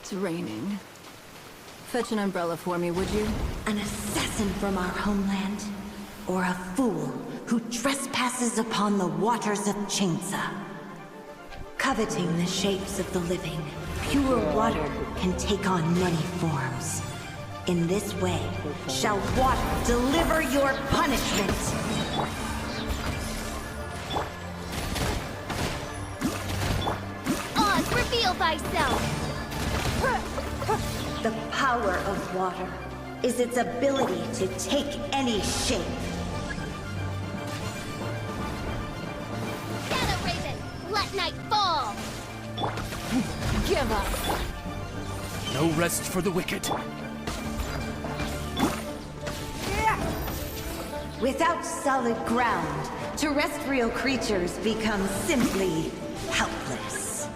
It's raining. Fetch an umbrella for me, would you? An assassin from our homeland? Or a fool who trespasses upon the waters of Chingsa? Coveting the shapes of the living, pure water can take on many forms. In this way, shall water deliver your punishment! Oz, reveal thyself! The power of water is its ability to take any shape. Shadow Raven, let night fall! Give up! No rest for the wicked. Without solid ground, terrestrial creatures become simply helpless.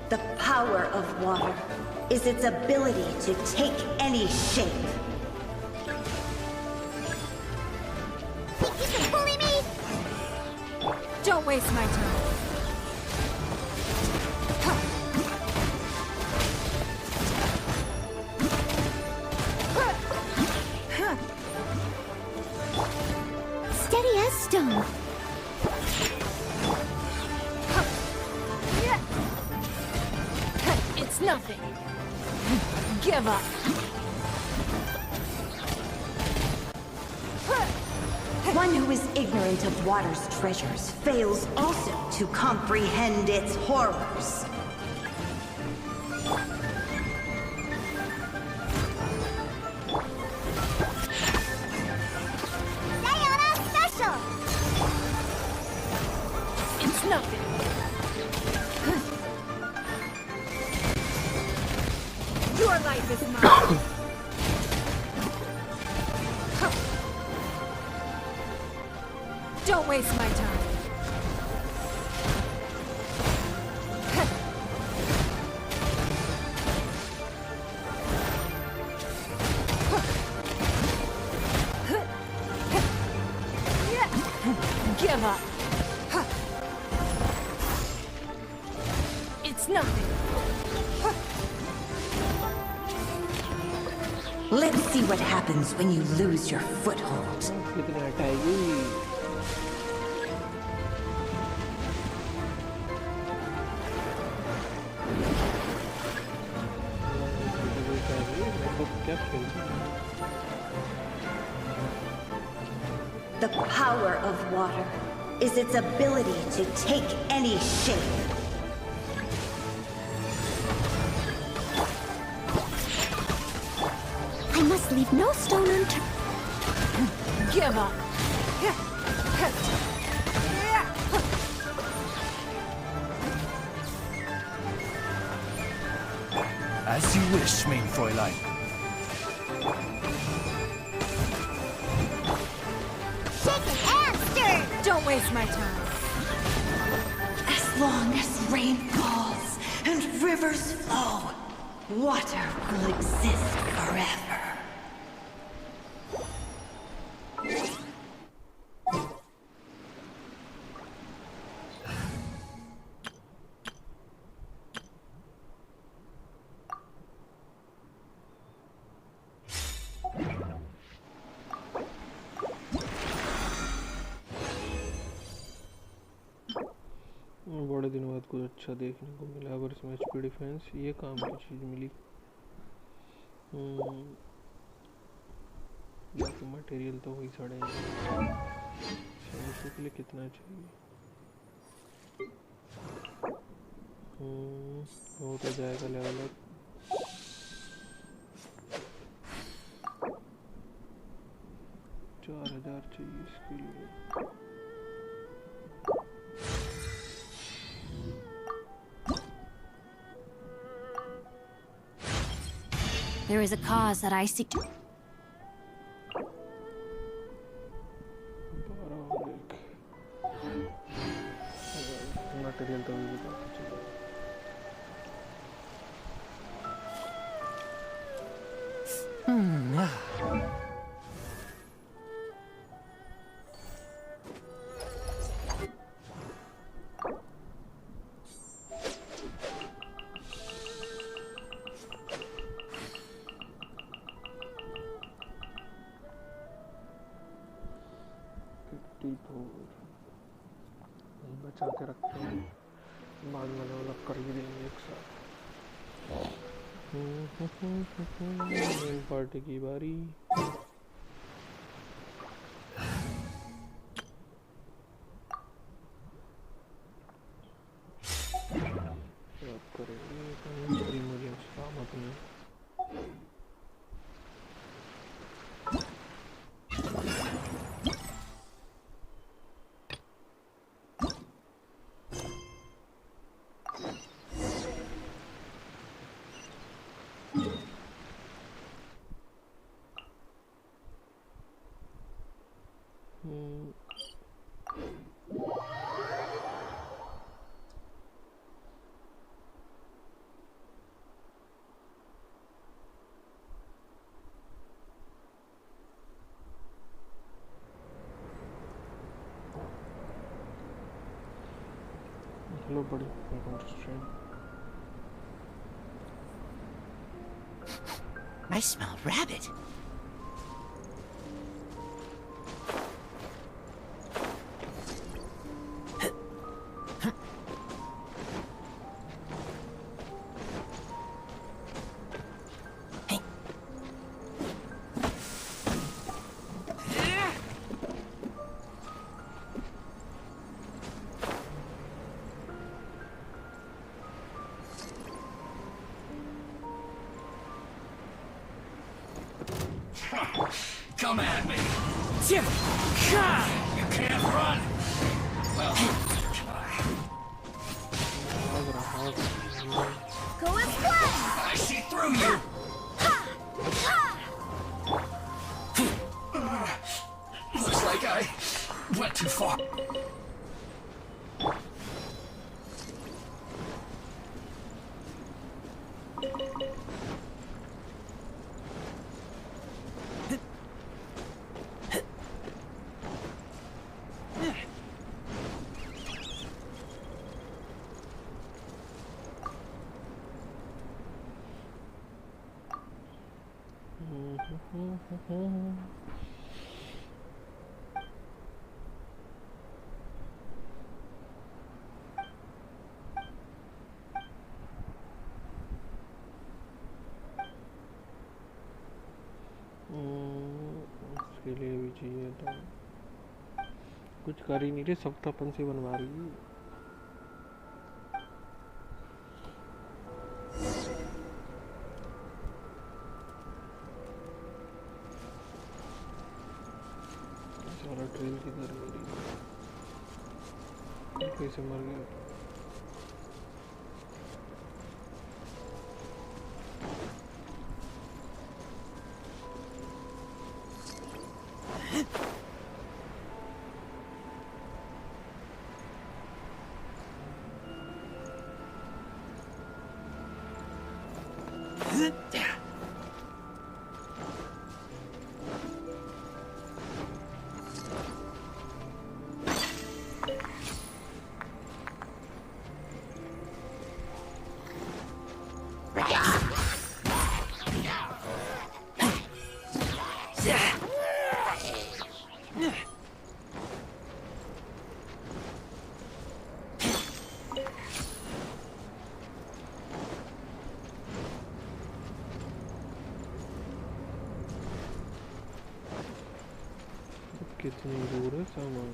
The power of water is its ability to take any shape. Think you can bully me? Don't waste my time. Steady as stone. It's nothing. Give up. One who is ignorant of water's treasures fails also to comprehend its horrors. Sayonara special! It's nothing. Your life is mine. Don't waste my time. Give up. It's nothing. Let's see what happens when you lose your foothold. The power of water is its ability to take any shape. I must leave no stone unturned. Give up. As you wish, mein Fräulein. Shaken and stirred! Don't waste my time. As long as rain falls and rivers flow, water will exist forever. बड़े दिनों बाद कुछ अच्छा देखने को मिला पर इसमें एचपी डिफेंस ये काम की चीज़ मिली। बाकी मटेरियल तो वही साढ़े इसके लिए कितना चाहिए? हो तो जाएगा लेवल अप। 4000 चाहिए इसके लिए। There is a cause that I seek to... material तो भी बताते चलो। बचा के रखते हैं, बाद में डेवलप कर ही देंगे एक साथ। मेन पार्टी की बारी। करेंगे प्रीमोजेम्स काम अपने। Hello buddy, welcome to stream. I smell rabbit. Come at me! You can't run! Well, Go and play! I see through you! Looks like I went too far. इसके लिए भी चाहिए तो कुछ कर ही नहीं रहे, सब तो अपन से बनवा रही है। सारा ट्रेल किधर मेरी कैसे मर गया? कितनी दूर है सामान?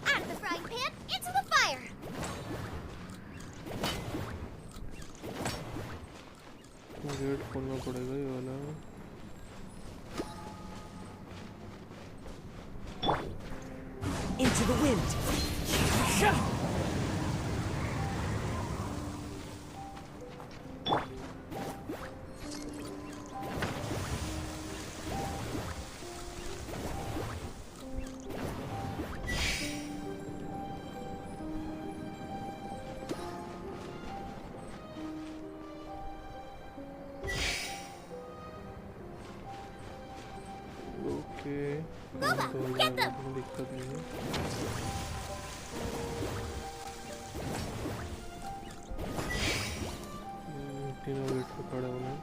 Out of the frying pan, into the fire! Gate खोलना पड़ेगा ये वाला। Into the wind. मिल जाएगा, कोई दिक्कत नहीं है। तीनों वेट पे खड़े होना है।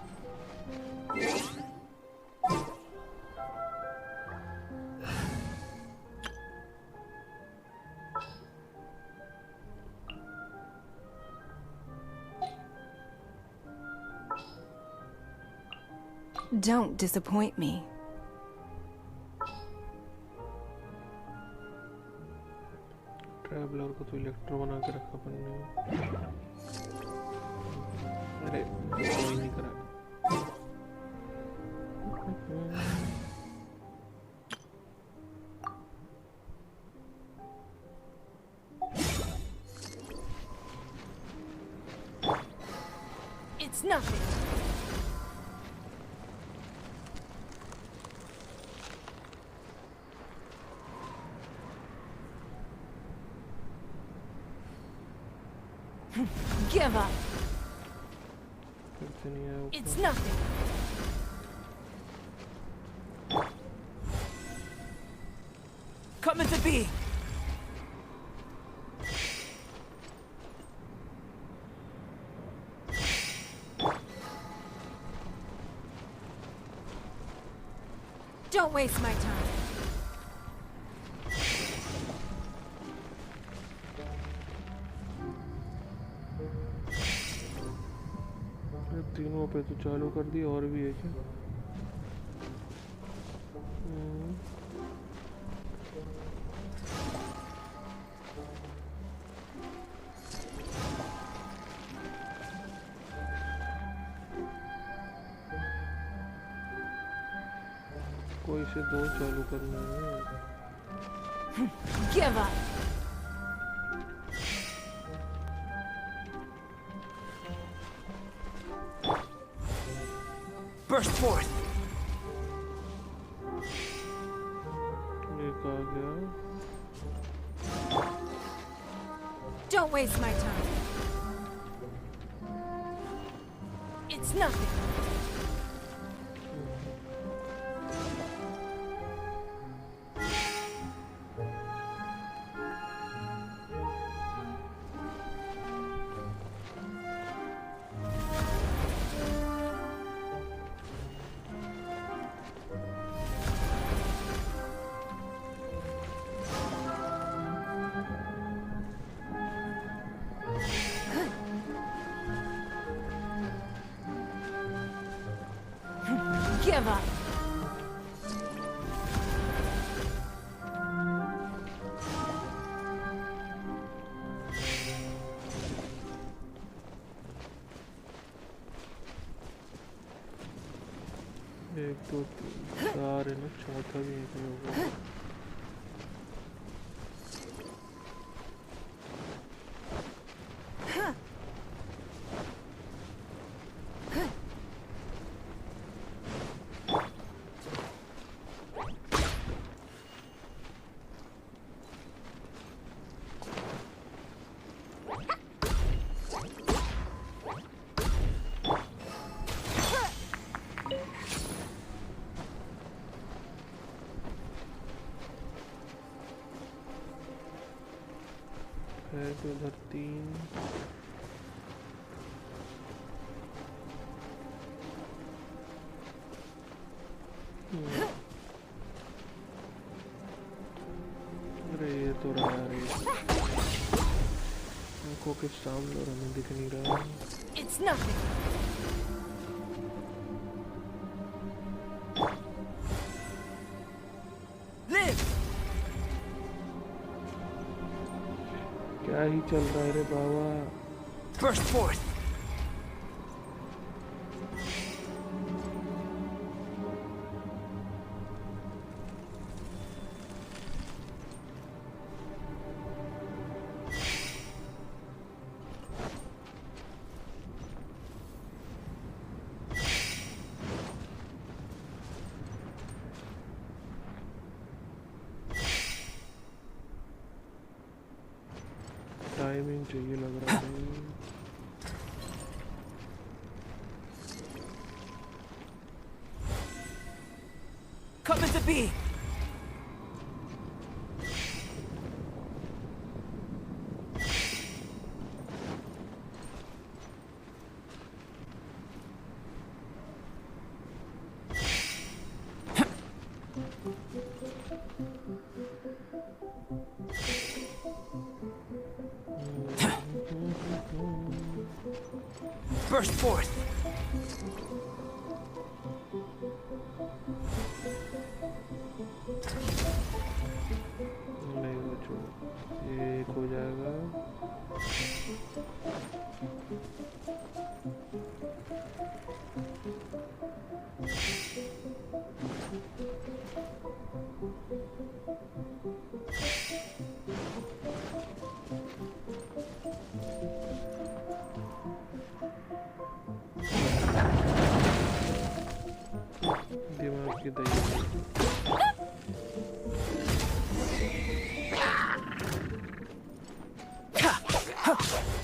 Don't disappoint me. ट्रैवलर को तो इलेक्ट्रो बना के रखा अपन ने। अरे कोई नहीं करा। It's nothing. Give up. It's nothing. Come into being. Don't waste my time. तीनों पे तो चालू कर दी, और भी है क्या? कोई से दो चालू करना है। Give up. Burst forth. एक आ गया। Don't waste my time. It's nothing. Give up. एक दो तीन चार है ना, चौथा भी एक में होगा। है तो उधर तीन। अरे ये तो रहा यार, आंखों के सामने और हमें दिख नहीं रहा। It's nothing. Live. क्या ही चल रहा है रे बाबा। Burst forth. टाइमिंग चाहिए लग रहा है। Come into being. Burst forth. नहीं बचो, ये एक हो जाएगा। दिमाग की दही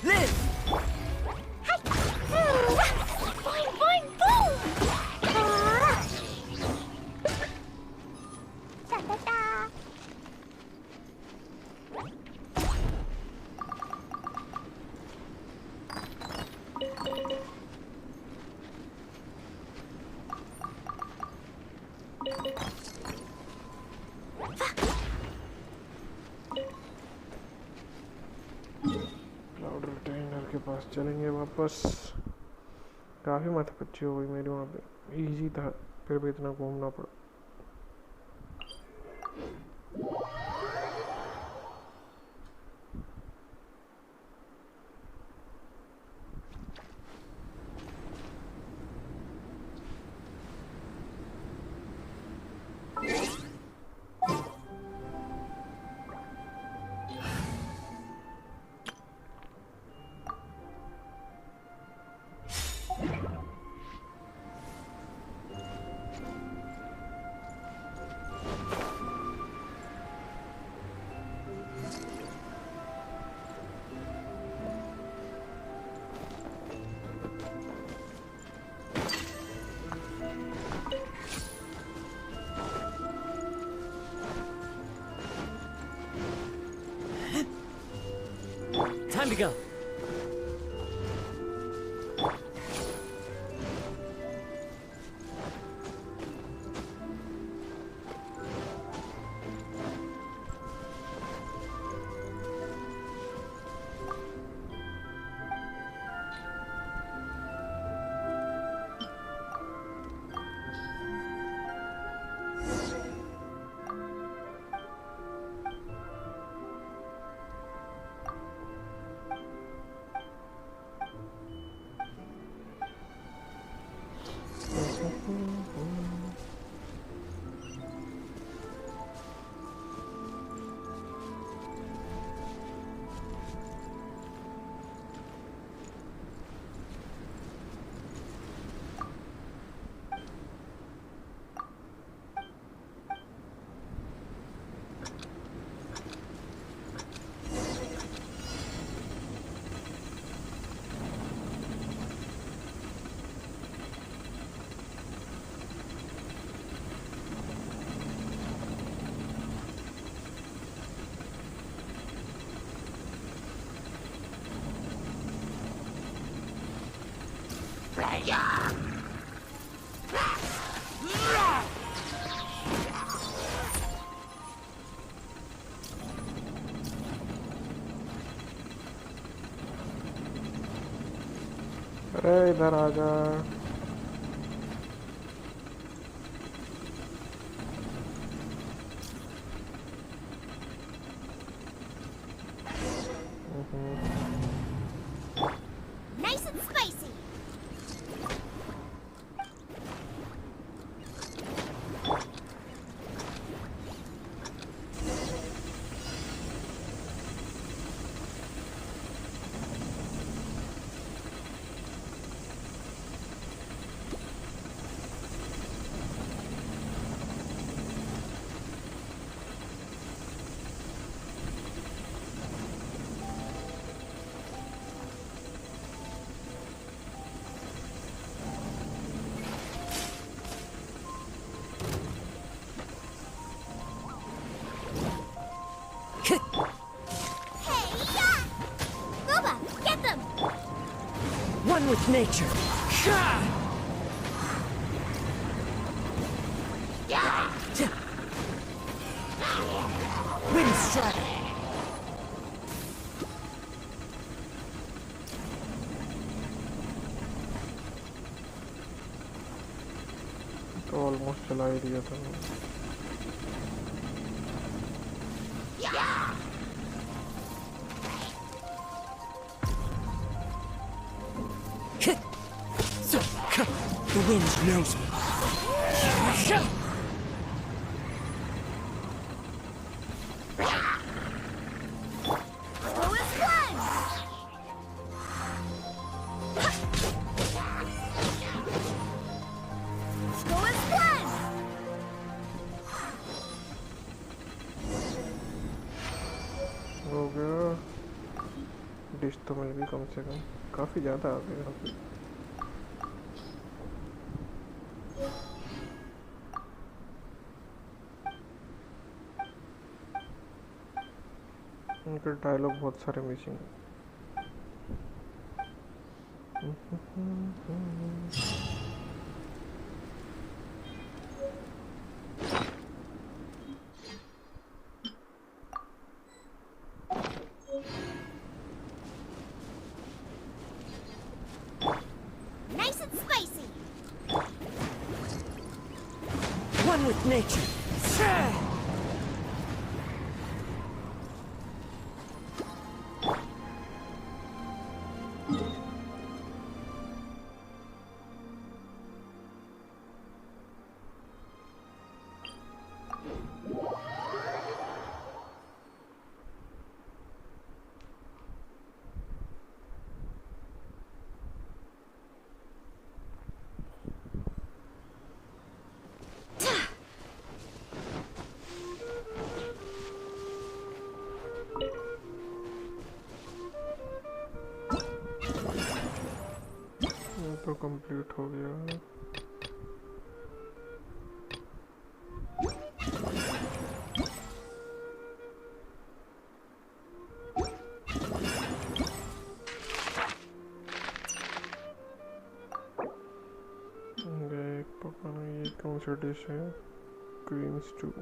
Live! Boing, boing, boom! Da, da, da. Cloud retainer के पास चलेंगे वापस। काफ़ी माथापच्ची हो गई मेरी वहाँ पे। इजी था, फिर भी इतना घूमना पड़ा। Time to go. अरे इधर आ जा। Nice and spicy. One with nature. Wind strike. Almost चला ही दिया था मैं। The wind knows me. हो गया डिश तो मिल गई कम से कम, काफ़ी ज़्यादा आ गया यहाँ पे। उनके डायलॉग बहुत सारे मिसिंग हैं। Nice and spicy. One with nature. तो कंप्लीट हो गया। पकाना, ये कौन सा डिश है? Cream stew.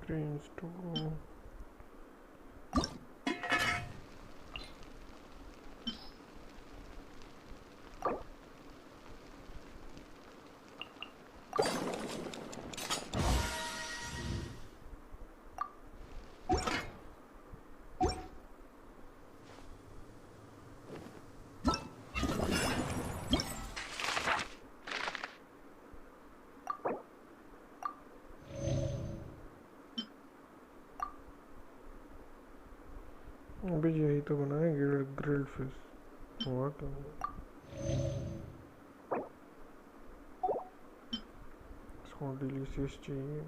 क्रीम स्टू अभी यही तो बना है, ग्रिल्ड फिश। हुआ क्या? इसको डिलीशियस चाहिए।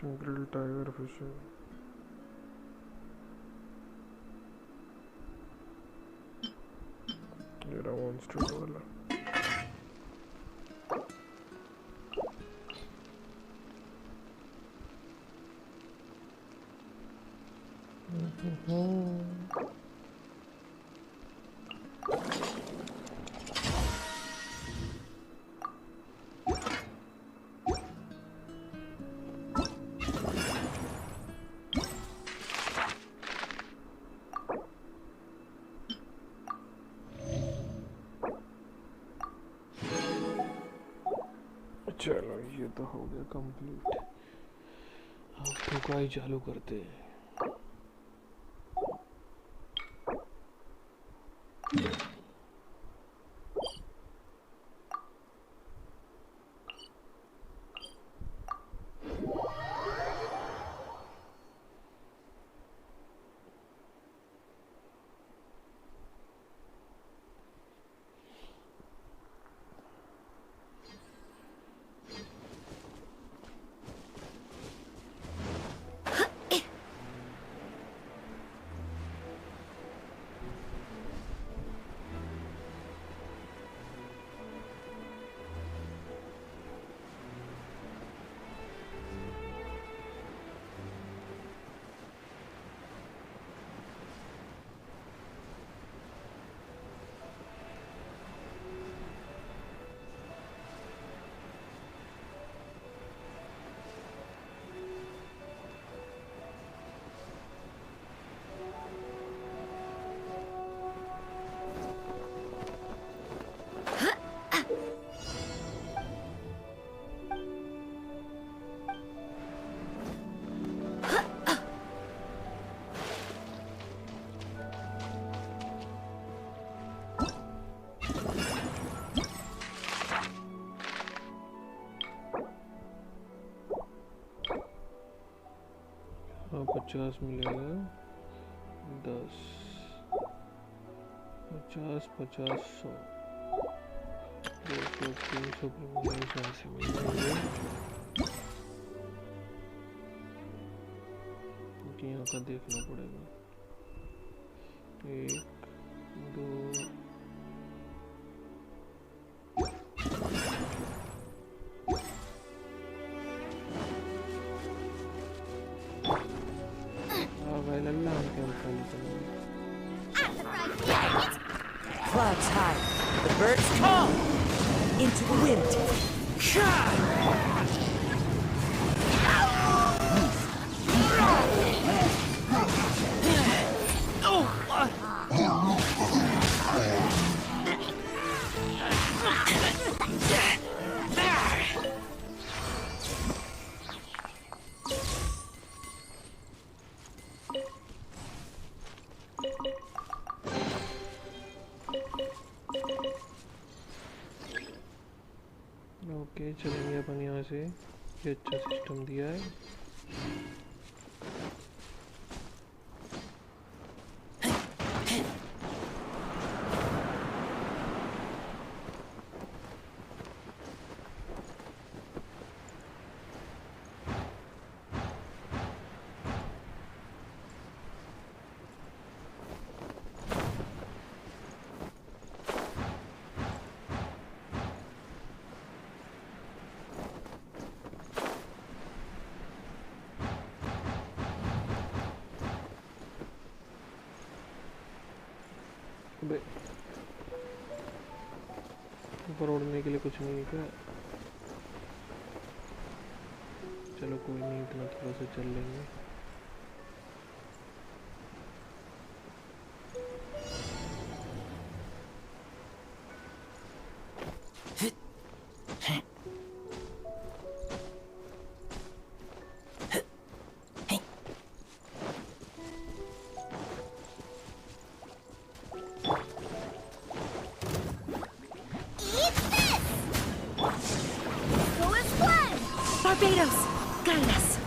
ग्रिल्ड टाइगर फिश है। ये रहा मॉन्स्टर वाला। चलो ये तो हो गया कंप्लीट। अब ठुकाई चालू करते हैं। 50 मिलेगा 10 50 50 100 200 300 प्रीमियम से मिलेंगे यहाँ का देखना पड़ेगा 1 2 Clouds high. The birds call. Into the wind. Okay चलेंगे अपन यहाँ से ये अच्छा सिस्टम दिया है ऊपर उड़ने के लिए कुछ नहीं है चलो कोई नहीं इतना थोड़ा सा चल लेंगे Barbados, guide us.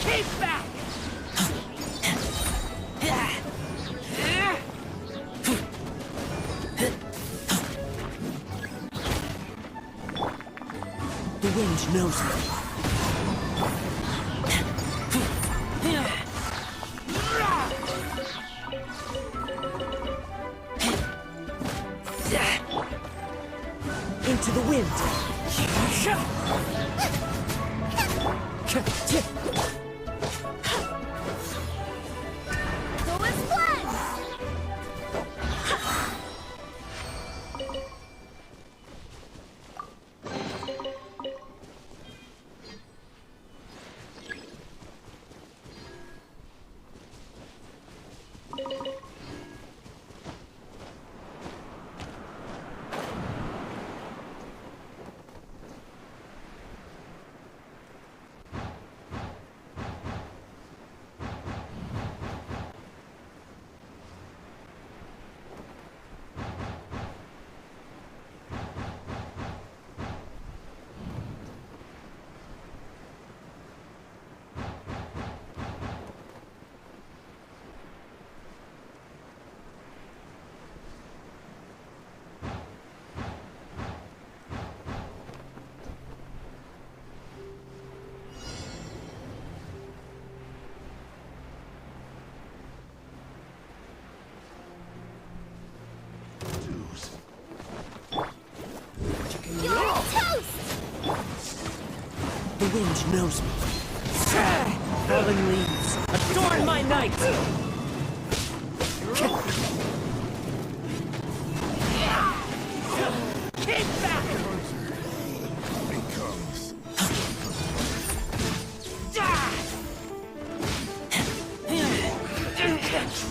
Keep back! The wind knows me. Into the wind. Go as one! You're toast! The wind knows me. Falling leaves, adorn my night! Keep back!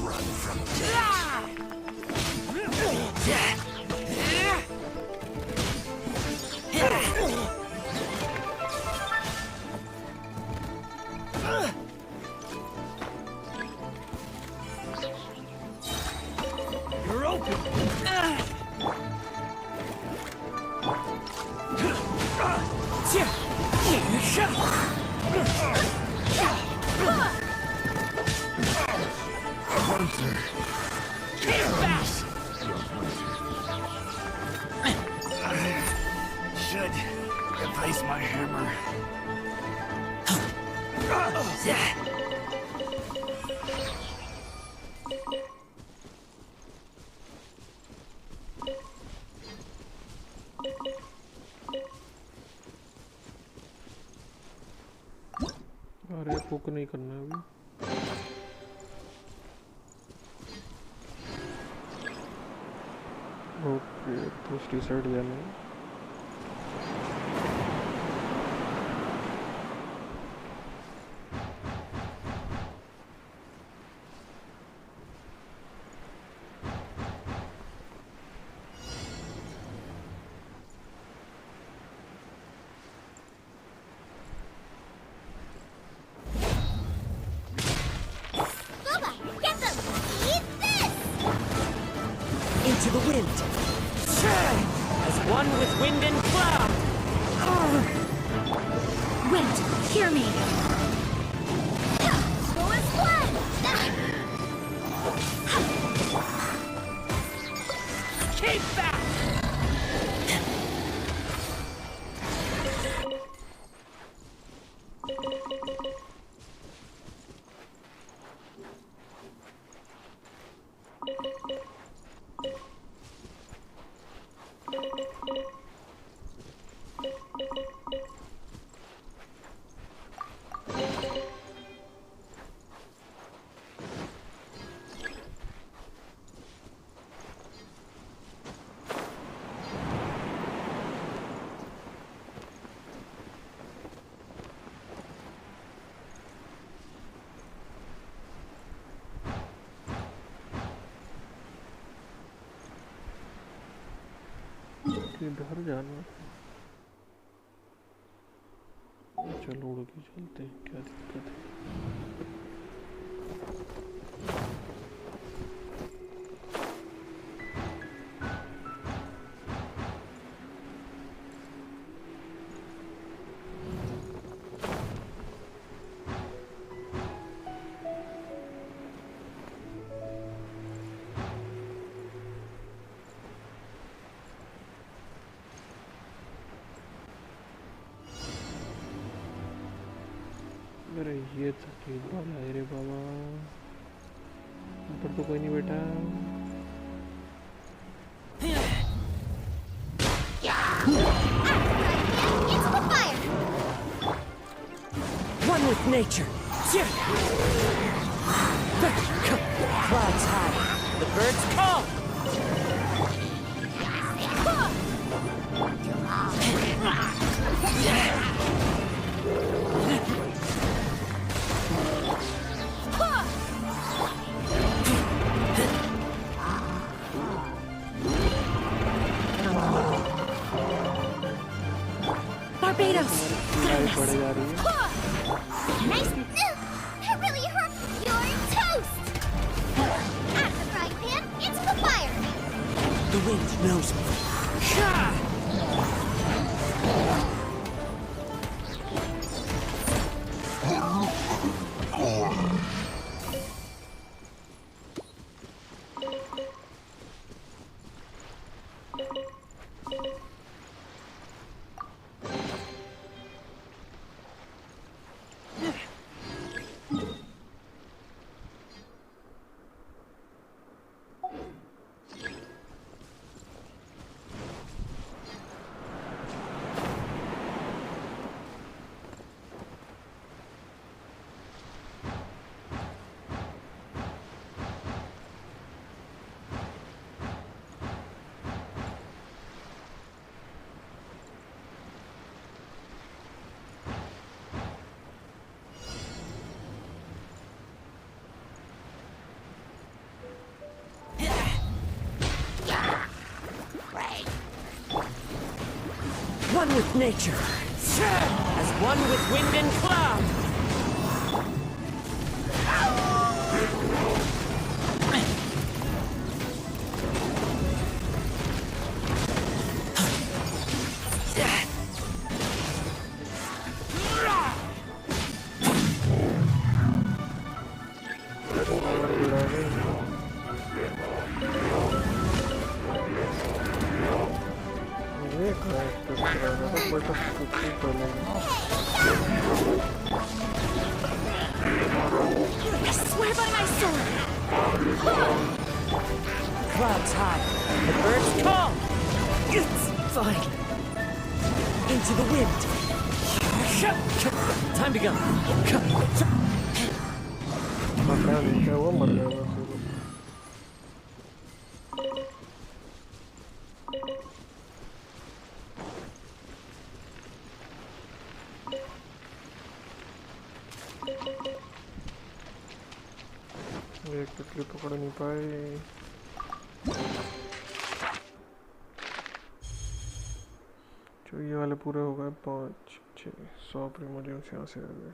Run from You're open! अरे पुक नहीं करना अभी। Okay दूसरी side जाना है। Boba, get them! Eat this! Into the wind. As one with wind and cloud. Wind, hear me! Boa's blood! Keep back! इधर जाना है। चलो उड़ के चलते हैं, क्या दिक्कत है। अरे ये तकलीफ वाला है रे बाबा। ऊपर तो कोई नहीं बैठा। Into the fire! One with nature. Clouds high. The birds call. Barbados! Light पड़े जा रही है। Nice! That really hurt! You're toast! Out of the frying pan, into the fire! The wind knows me. One with nature. As one with wind and cloud. ये क्या है? Here by my sword! Clouds high, the birds call! It's fine! Into the wind! Time to go! पता नहीं क्या हुआ मर गया बस एक तितली पकड़ नहीं पाए जो ये वाले पूरे हो गए 5 6 100 प्रीमोजेम्स यहाँ से आ गए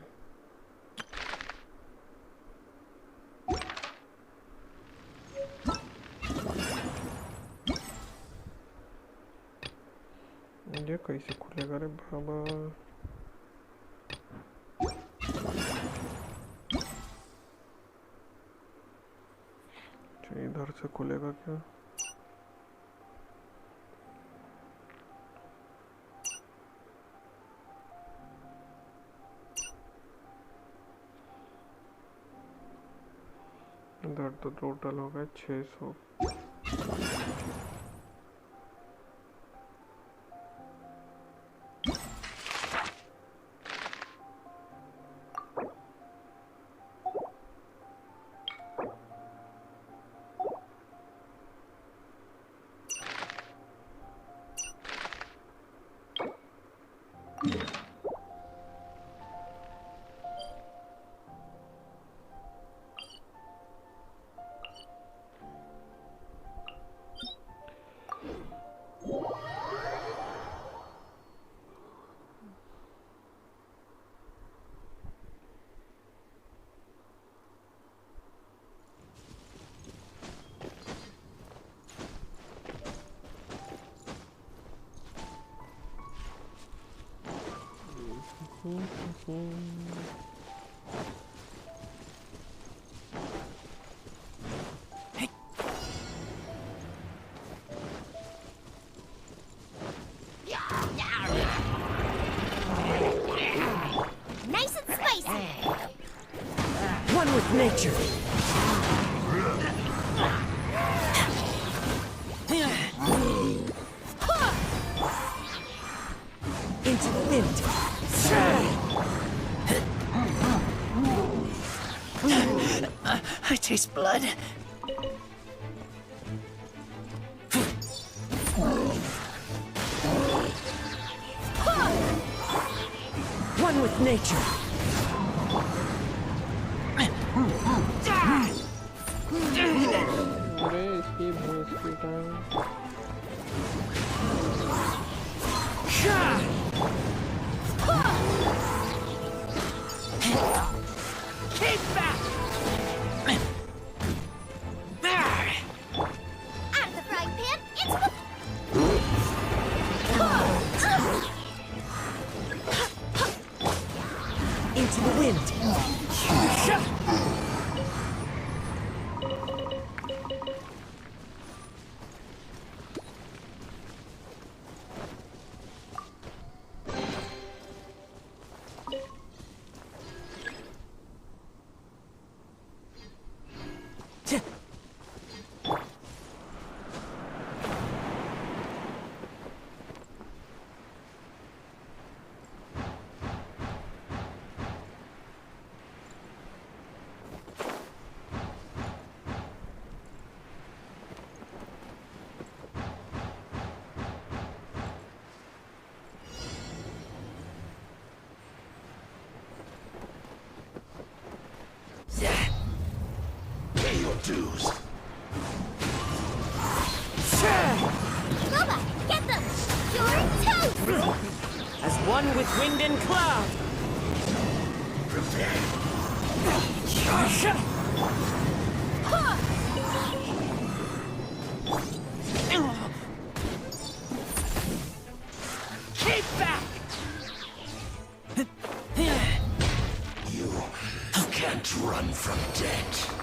ये कैसे खुलेगा रे बाबा इधर से खुलेगा क्या इधर तो टोटल हो गया 600 Nice and spicy! One with nature! Into the wind! I taste blood. One with nature. अरे इसकी भैंस की टांग Keep back! Out of the frying pan, into the... Into the wind! Pay your dues. Loba, get them! You're toast! As one with wind and cloud! Prepare. Keep back! You can't run from death.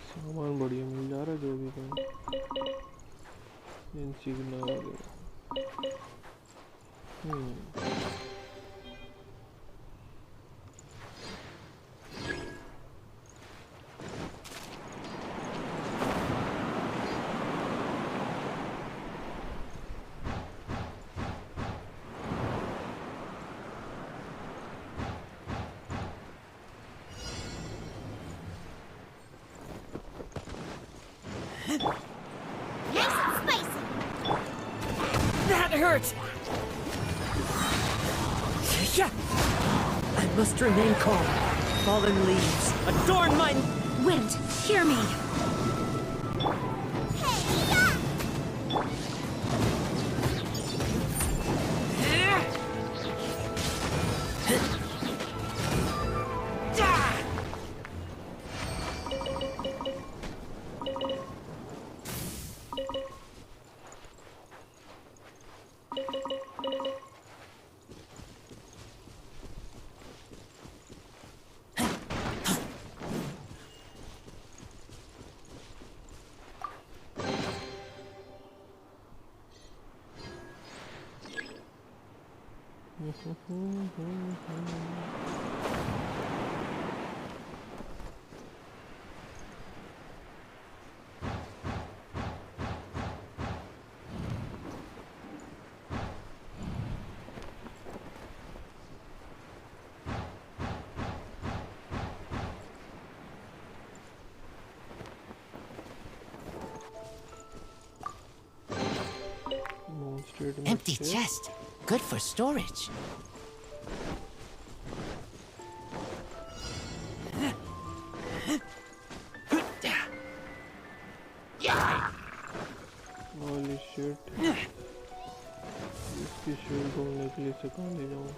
सामान बढ़िया मिल जा रहा है जो भी कहीं insignia वगैरह Nice and spicy. That hurt! Yeah. I must remain calm. Fallen leaves adorn my... Wind, hear me. Empty chest. Good for storage. Holy shit. इसकी शील्ड ढूंढने के लिए से कहाँ ले जाऊँ?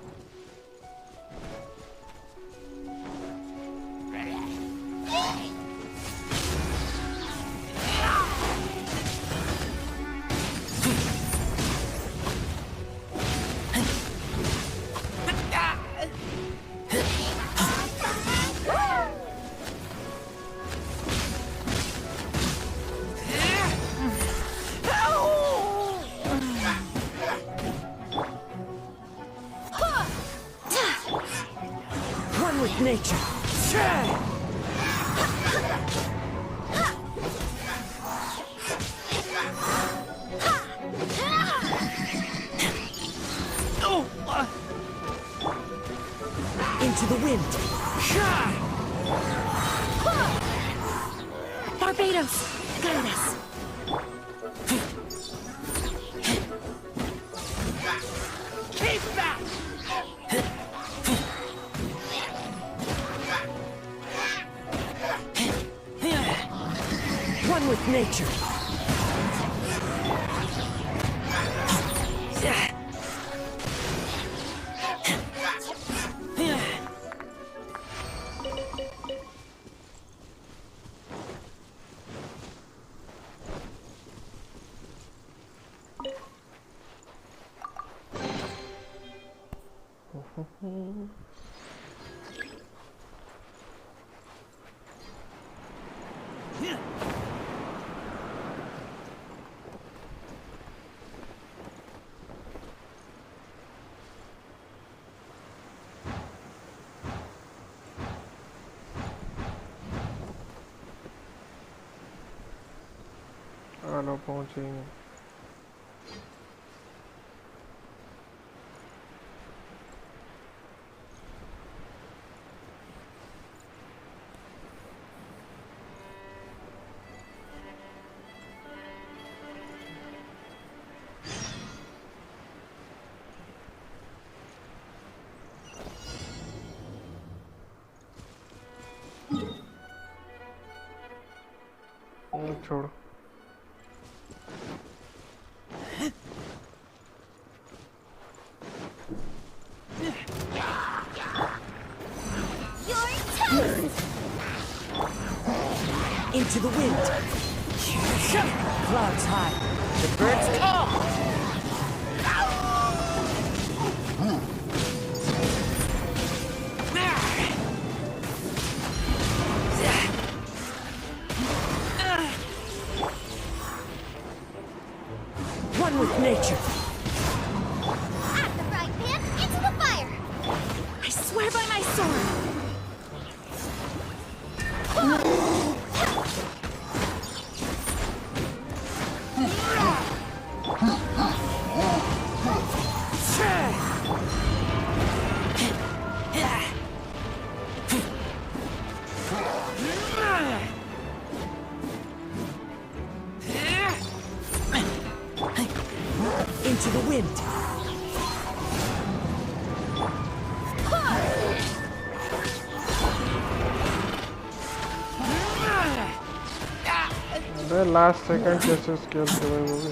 With nature. Into the wind. Barbados, guide us. Keep that! One with nature. आना पहुंचेंगे। छोड़ Into the wind. Clouds high. The birds call. One with nature. Out the frying pan, into the fire. I swear by my sword. The last second कैसे scale थे भाई वो भी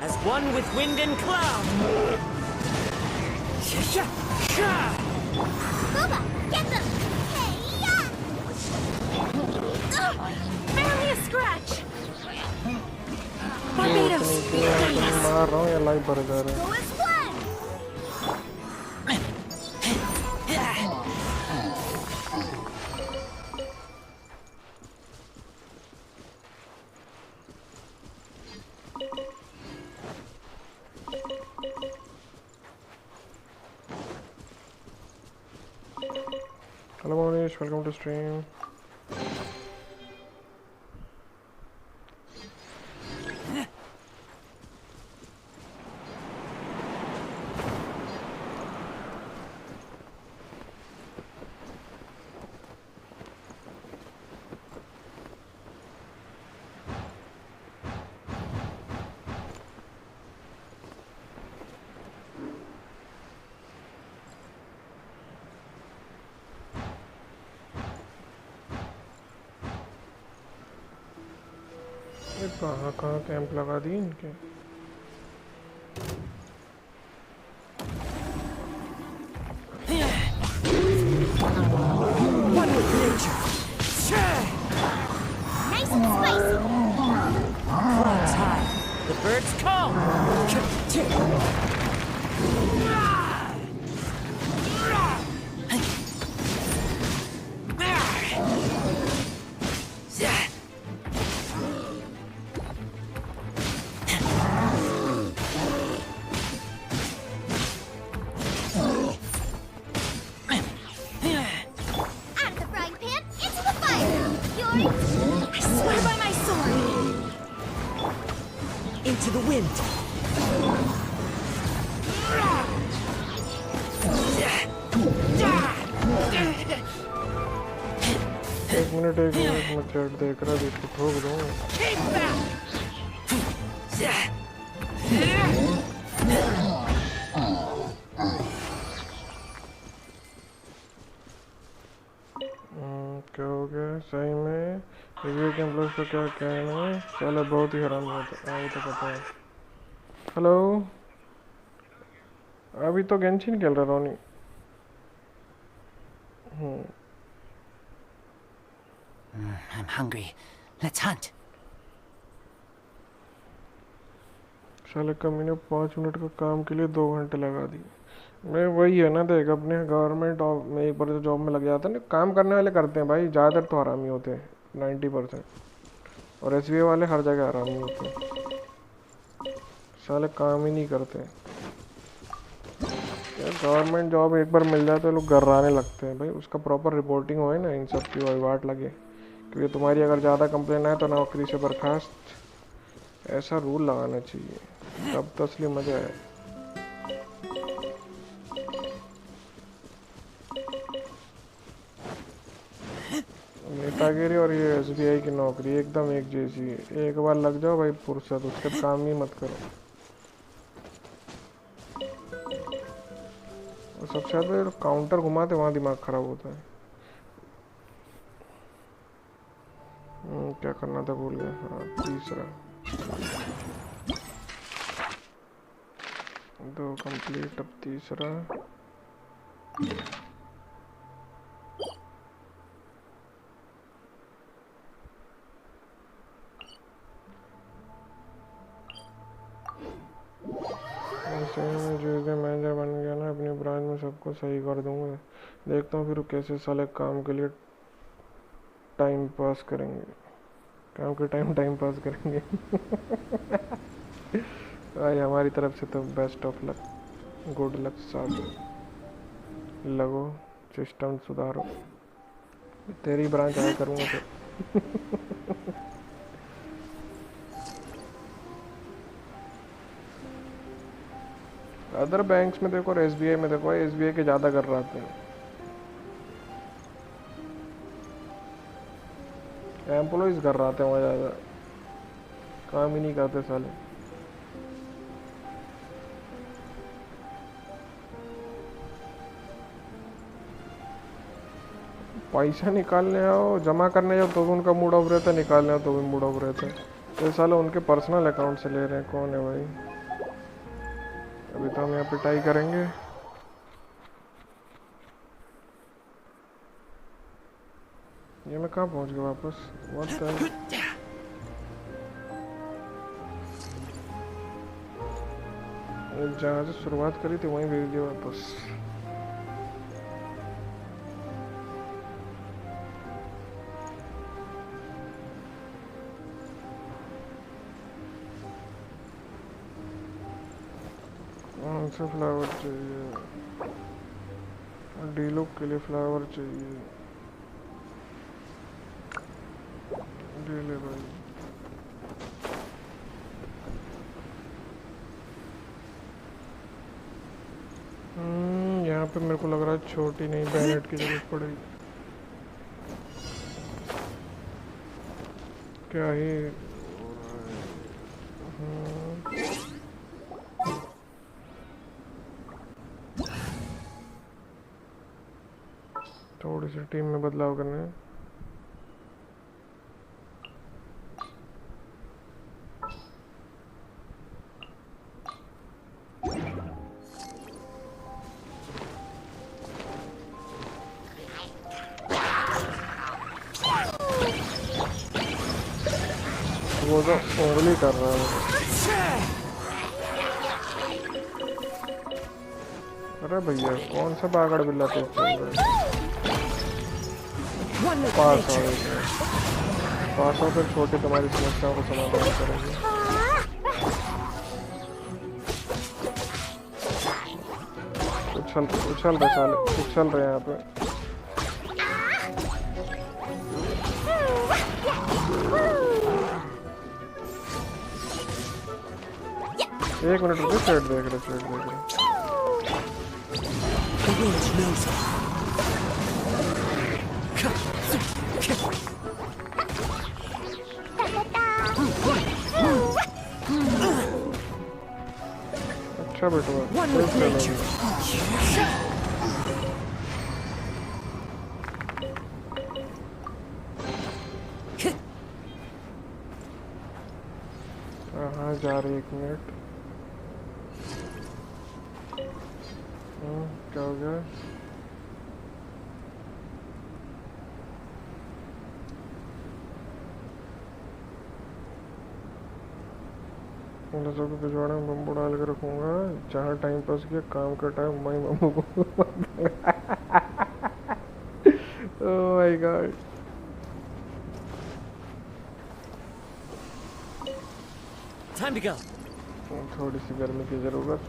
As one with wind and cloud. Booba, get them! Hey, yeah! Barely a scratch! Barbados! मार रहा हूँ या live भर जा रहा है Go as one! Hello Monish, welcome to stream. कहाँ कहाँ कैंप लगा दी इनके One with nature. Nice and spicy! Flies high. The birds come. Out of the frying pan, into the fire! Yours! I swear by my sword! Into the wind. एक minute मैं chat देख रहा था इसको ठोक दूँ Keep back. क्या हो गया सही में रिव्यू के एम्प्लॉयज का क्या कहना है चलो बहुत ही हराम होता है तो पता है हेलो अभी तो गेंशिन खेल रहा रोनी I'm hungry. Let's hunt. साले कमी ने 5 मिनट का काम के लिए 2 घंटे लगा दी मैं वही है ना देख अपने गवर्नमेंट में एक बार जो जॉब में लग जाता है ना काम करने वाले करते हैं भाई ज़्यादातर तो हरामी होते हैं 90% और एसबीआई वाले हर जगह हरामी होते हैं साले काम ही नहीं करते गवर्नमेंट जॉब एक बार मिल जाए तो लोग गर्राने लगते हैं भाई उसका प्रॉपर रिपोर्टिंग हो ना इन सब की वहीवाट लगे क्योंकि तुम्हारी अगर ज़्यादा कंप्लेन आए तो नौकरी से बर्खास्त ऐसा रूल लगाना चाहिए तब तो असली मज़ा है नेतागिरी और ये एसबीआई की नौकरी एकदम एक जैसी है एक बार लग जाओ भाई फुर्सत उसके बाद काम ही मत करो और सबसे ज़्यादा काउंटर घुमाते वहाँ दिमाग खराब होता है क्या करना था भूल गया हाँ तीसरा 2 कंप्लीट अब तीसरा जो मैनेजर बन गया ना अपनी ब्रांच में सबको सही कर दूंगा देखता हूँ फिर कैसे साले काम के लिए टाइम पास करेंगे काम के टाइम पास करेंगे भाई हमारी तरफ से तो best of luck good luck साथ लगो सिस्टम सुधारो तेरी ब्रांच आया करूँगा फिर अदर बैंक्स में देखो और एसबीआई में देखो एसबीआई के ज़्यादा कर रहे हैं एम्प्लॉइज कर रहे थे वहाँ ज़्यादा काम ही नहीं करते साले पैसा निकालने आओ, जमा करने जाओ तो भी उनका मूड ऑफ रहता है, निकालने आओ तो भी मूड ऑफ रहता है। तो साला उनके पर्सनल अकाउंट से ले रहे हैं, कौन है भाई? अभी तो हम यहाँ पे ट्राई करेंगे। ये मैं कहाँ पहुँच गया वापस? व्हाट द जहाँ से शुरुआत करी थी वहीं भेज दिया वापस। कौन सा फ्लावर चाहिए? डीलुक के लिए फ्लावर चाहिए। डीले भाई यहाँ पे मेरे को लग रहा है छोटी नहीं बैनेट की जरूरत पड़ेगी। क्या ही थोड़ी सी टीम में बदलाव करने हैं। वो तो उंगली कर रहा है। अरे भैया कौन सा बागड़ बिल्ला तेज चल रहा है? पास हो फिर छोटे तुम्हारी समस्याओं को समाधान करेंगे। उछल रहे साले, उछल रहे हैं यहाँ पे। एक मिनट रुको, सेट देख रहे, सेट देख रहे। अच्छा बेटा, हाँ जा रही, एक मिनट। क्या हो गया? लड़कों को पिछवाड़े में बम्बू डाल के रखूंगा। जहाँ टाइम पास किया, काम का टाइम माई मम्मू को। Oh my God. Time to go. थोड़ी सी गर्मी की जरूरत।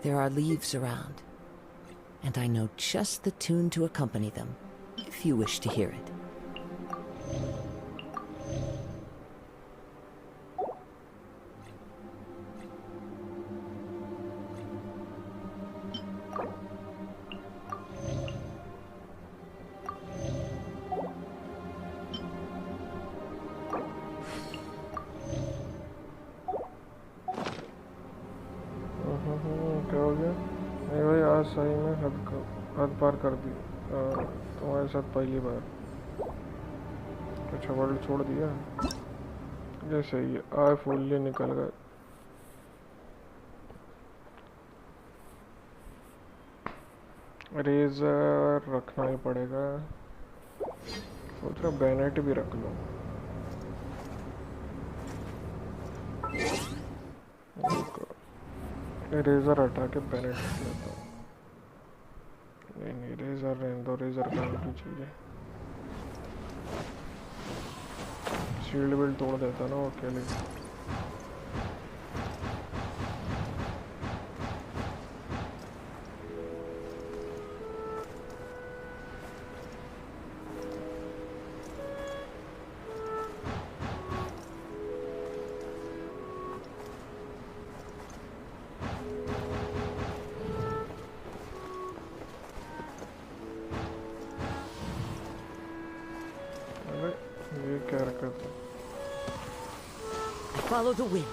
There are leaves around, and I know just the tune to accompany them, if you wish to hear it. सही में हद पार कर दी तुम्हारे साथ पहली बार। अच्छा वर्ल्ड छोड़ दिया, जैसे ही आए फुल्ली निकल गए। रेजर रखना ही पड़ेगा, सोच रहा बैनेट भी रख लो। रेजर हटा के बैनेट रख लेता हूँ। नहीं रेजर रहने दो, रेजर काम की चीज़ है। शील्ड बिल्ड तोड़ देता ना वो अकेले। Follow the wind.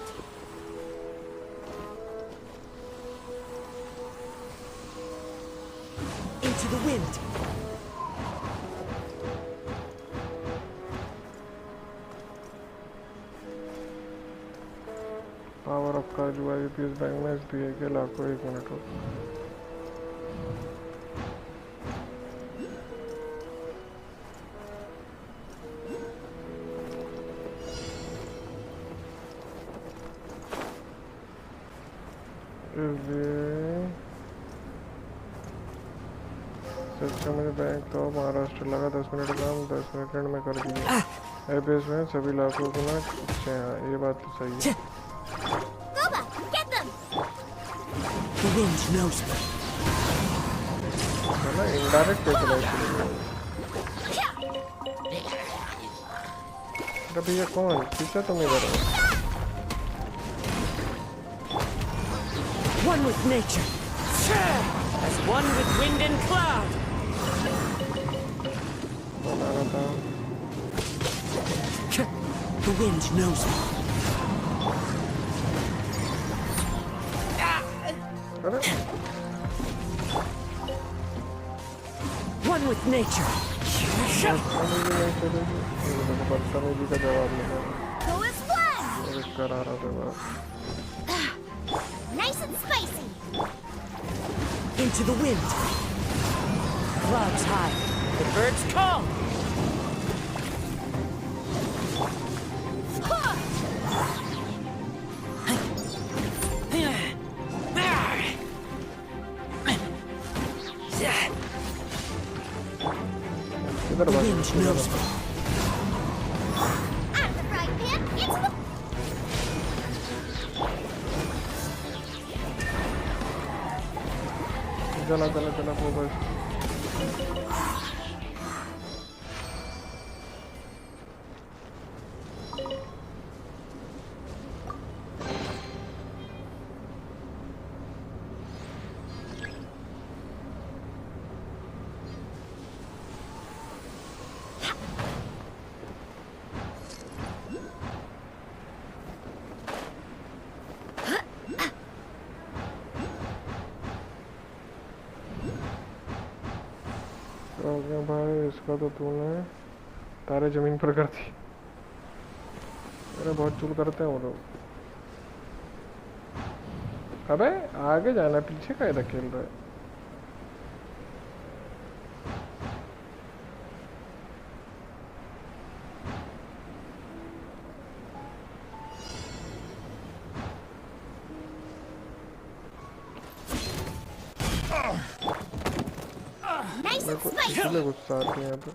Into the wind. Power up का जो IPS बैंक में SBI के लाखों 1 मिनट हो अच्छा मुझे बैंक तो महाराष्ट्र लगा 10 मिनट काम 10 मिनट में कर दिए IPS में सभी लाखों गुना अच्छे हैं ये बात तो सही है Boba, get them! The wind knows me. है ना इनडायरेक्ट कैसे लाइक अरे भैया कौन पीछे तुम इधर हो One with nature. As one with wind and cloud. कौन आ रहा था The wind knows me. अरे One with nature. बदतमीजी नहीं चलेगी बदतमीजी का जवाब नहीं Go explode! और करा रहा जवाब Nice and spicy! Into the wind. Clouds high. The birds call. इधर The भाग wind knows me. Out of the frying pan, into the... चला चला चला फोकस हो गया भाई इसका तो तूने तारे जमीन पर कर दी अरे बहुत चूल करते हैं वो लोग अबे आगे जाना पीछे का इधर खेल रहा है Nice मेरे and को spicy! इसलिए गुस्सा आती है यहाँ पे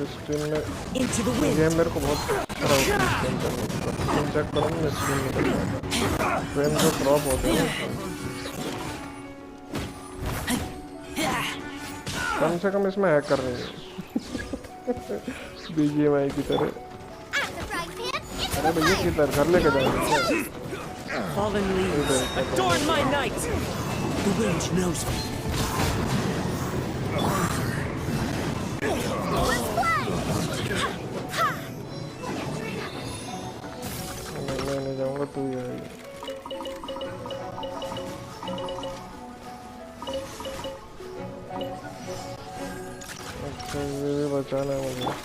इस टीम में Into the wind. गेम मेरे को बहुत अच्छा होता है इस गेम करने का टीम चेक करूँगा मैं स्क्रीन निकल जाता फ्रेम जो ड्रॉप होते हैं कम से कम इसमें हैक कर रही है BGMI की तरह Out of the frying pan, into अरे the भैया fire! किधर घर लेके जाएंगे Fallen leaves. Adorn my night. The wind knows me. Go explode! मैं नहीं जाऊँगा तू ही आएगी अच्छा ये भी बचाना है मुझे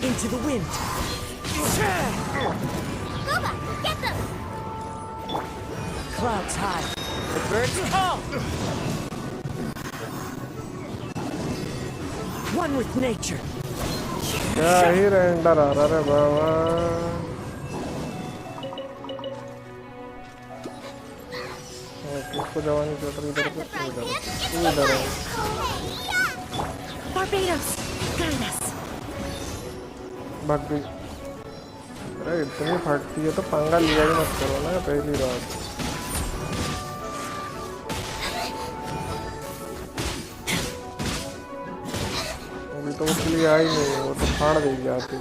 Into the wind. Boba, get them! Clouds high. The birds call. One with nature. क्या ही रेंडर आ रहा रे बाबा किसको जवानी चल रही इधर पे तू इधर है Barbados, guide us! भाग गई अरे इतनी फटती है तो पंगा लिया ही मत करो ना पहली बात अभी तो उसके लिए आई नहीं वो तो फाड़ देगी आती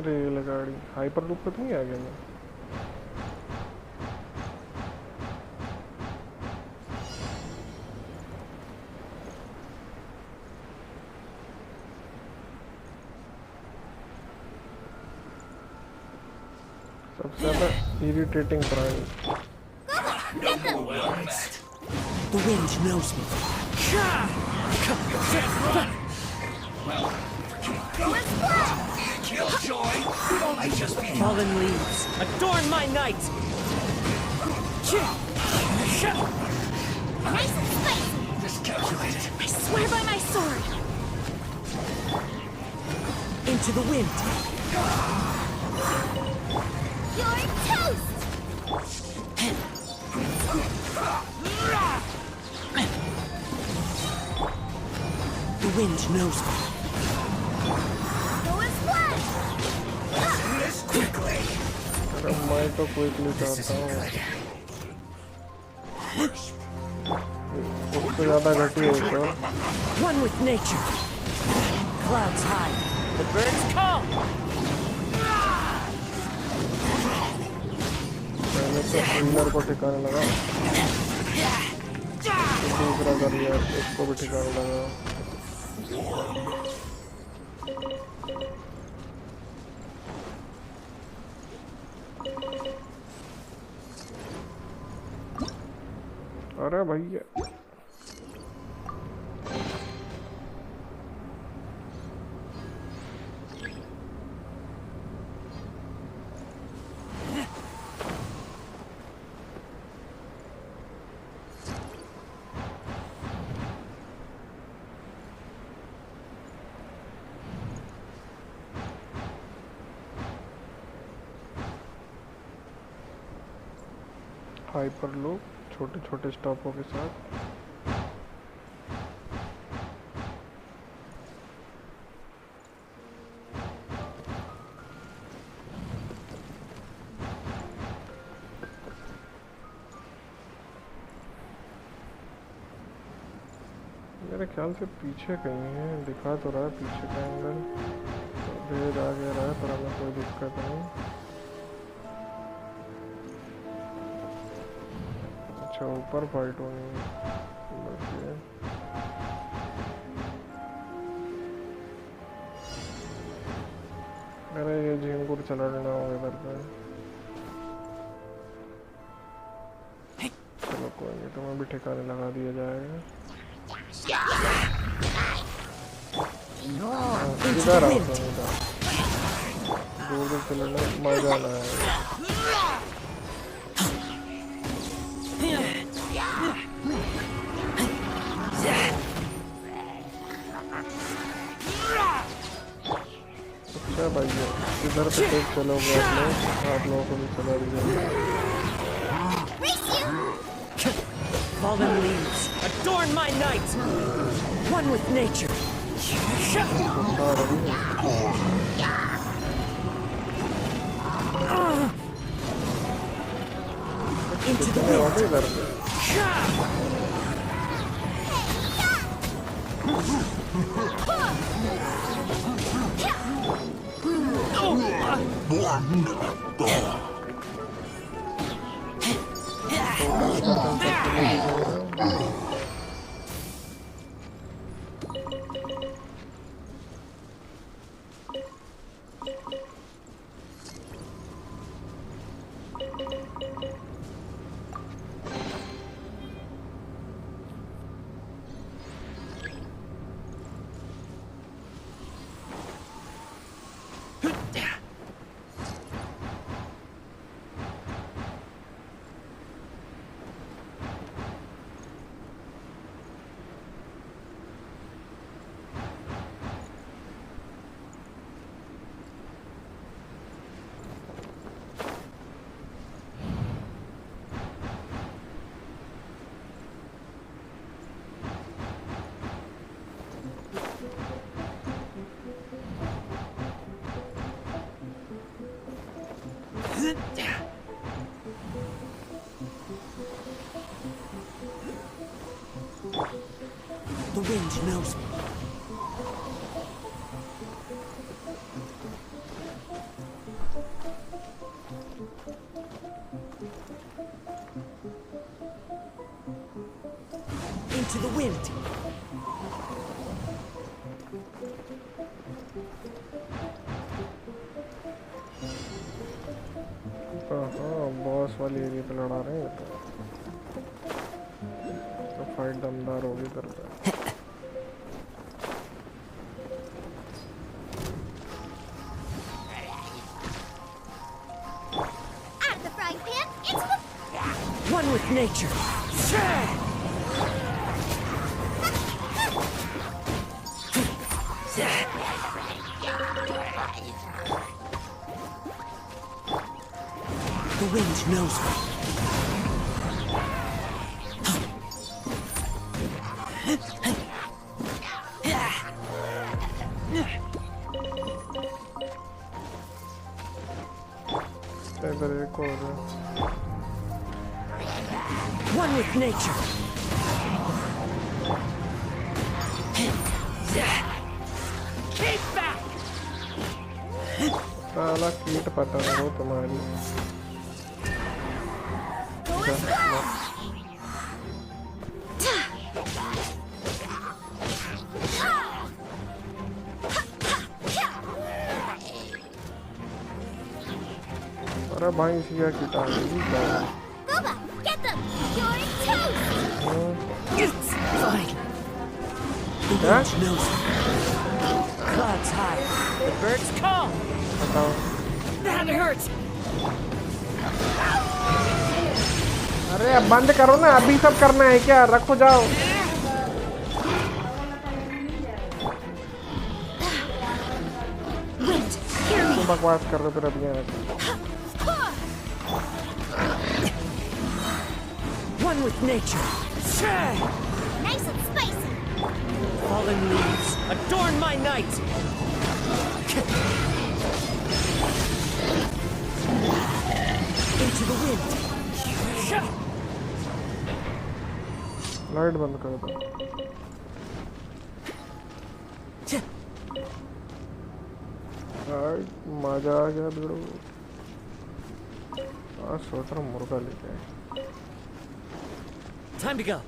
रेलगाड़ी हाइपर लूप पे तो नहीं आ गया मैं? सबसे ज़्यादा irritating prime. The wind knows me. Killjoy! I just beat Fallen leaves, adorn my night! Nice and spicy! miscalculated. I swear by my sword! Into the wind! You're toast! The wind knows me. Go as one! This quickly. अरे मैं तो quickly चाहता हूँ। उससे ज़्यादा घटी है तो। One with nature. Clouds high, the birds call. पहले तो इंदर को ठिकाने लगा, दूसरा कर लिया, इसको भी ठिकाने लगा। अरे भैया हाइपर लूप छोटे छोटे स्टॉपों के साथ। मेरे ख्याल से पीछे कहीं है, दिखा तो रहा है पीछे का एंगल, रेड आ गया रहा है पर हमें कोई दिक्कत नहीं। अच्छा ऊपर फाइट होनी है बस ये। अरे ये झिंगुर चला लेना होगा इधर पे। चलो कोई नहीं, तुम्हें भी ठिकाने लगा दिया जाएगा। इधर आओ तुम, इधर दूर दूर चलने मजा ना आएगा। अच्छा भाई इधर पे टेक चलोगे आप लोगों को भी चला दीजिए। Fallen leaves, adorn my night! One with nature! Into the wind! The wind knows me. Into the wind. Boss वाली एरिया पे लड़ा रहे हैं तो फाइट दमदार होगी कर पे Out of the frying pan, into the... One with nature. The wind knows me. One with nature. Keep back. साला कीट पता है वो तुम्हारी अरे भाई इसी का कीटा है Boba, get them! You're toast! It's fine. The Huh? wind knows me. Clouds high. The birds call. बताओ That hurt. अरे अब बंद करो ना अभी सब करना है क्या रखो जाओ तुम बकवास कर रहे हो फिर अभी यहाँ One with nature. Nice and spicy! Fallen leaves adorn my night. Into the wind. Light बंद कर दो मजा आ गया बिगड़ो आज सोच रहा हूँ मुर्गा लेके आए Time to go.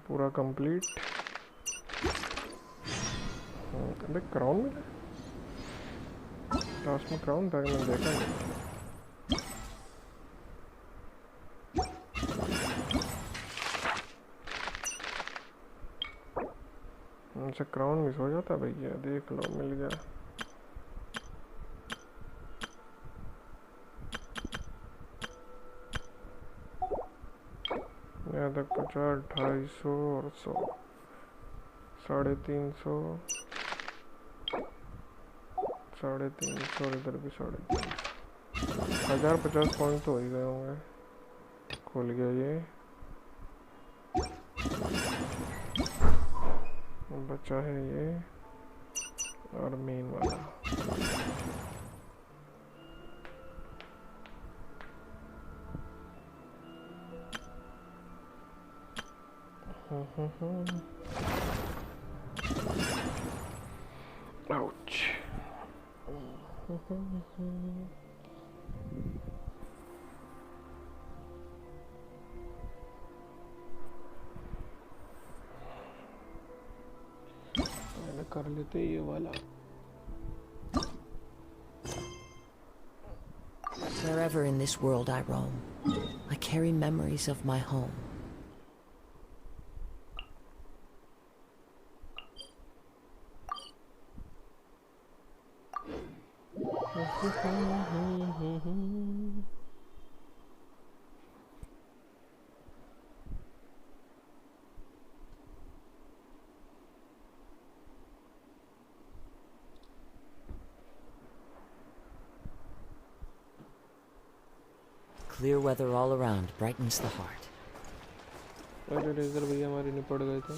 पूरा कंप्लीट अबे क्राउन मिला लास्ट में क्राउन था मैंने देखा नहीं उनसे क्राउन मिस हो जाता भैया देख लो मिल गया यहाँ तक 50, 250 और 100 350 350 और इधर भी 350 1050 पॉइंट तो हो ही गए होंगे खुल गया ये बचा है ये और मेन वाला Ouch. मैंने कर लेते ये वाला Wherever in this world I roam, I carry memories of my home. Clear weather all around brightens the heart. अरे रेजर भैया हमारे निपट गए थे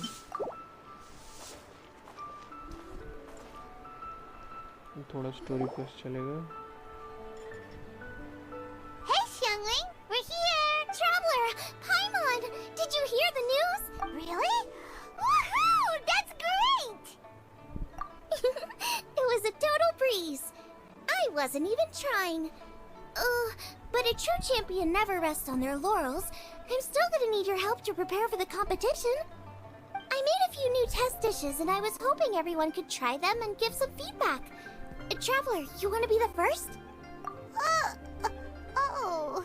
थोड़ा स्टोरी पे चलेगा Hey, Xiangling! We're here! Traveler! Paimon! Did you hear the news? Really? Woohoo! That's great! It was a total breeze. I wasn't even trying. But a true champion never rests on their laurels. I'm still gonna need your help to prepare for the competition. I made a few new test dishes, and I was hoping everyone could try them and give some feedback. Traveler, you want to be the first? Oh,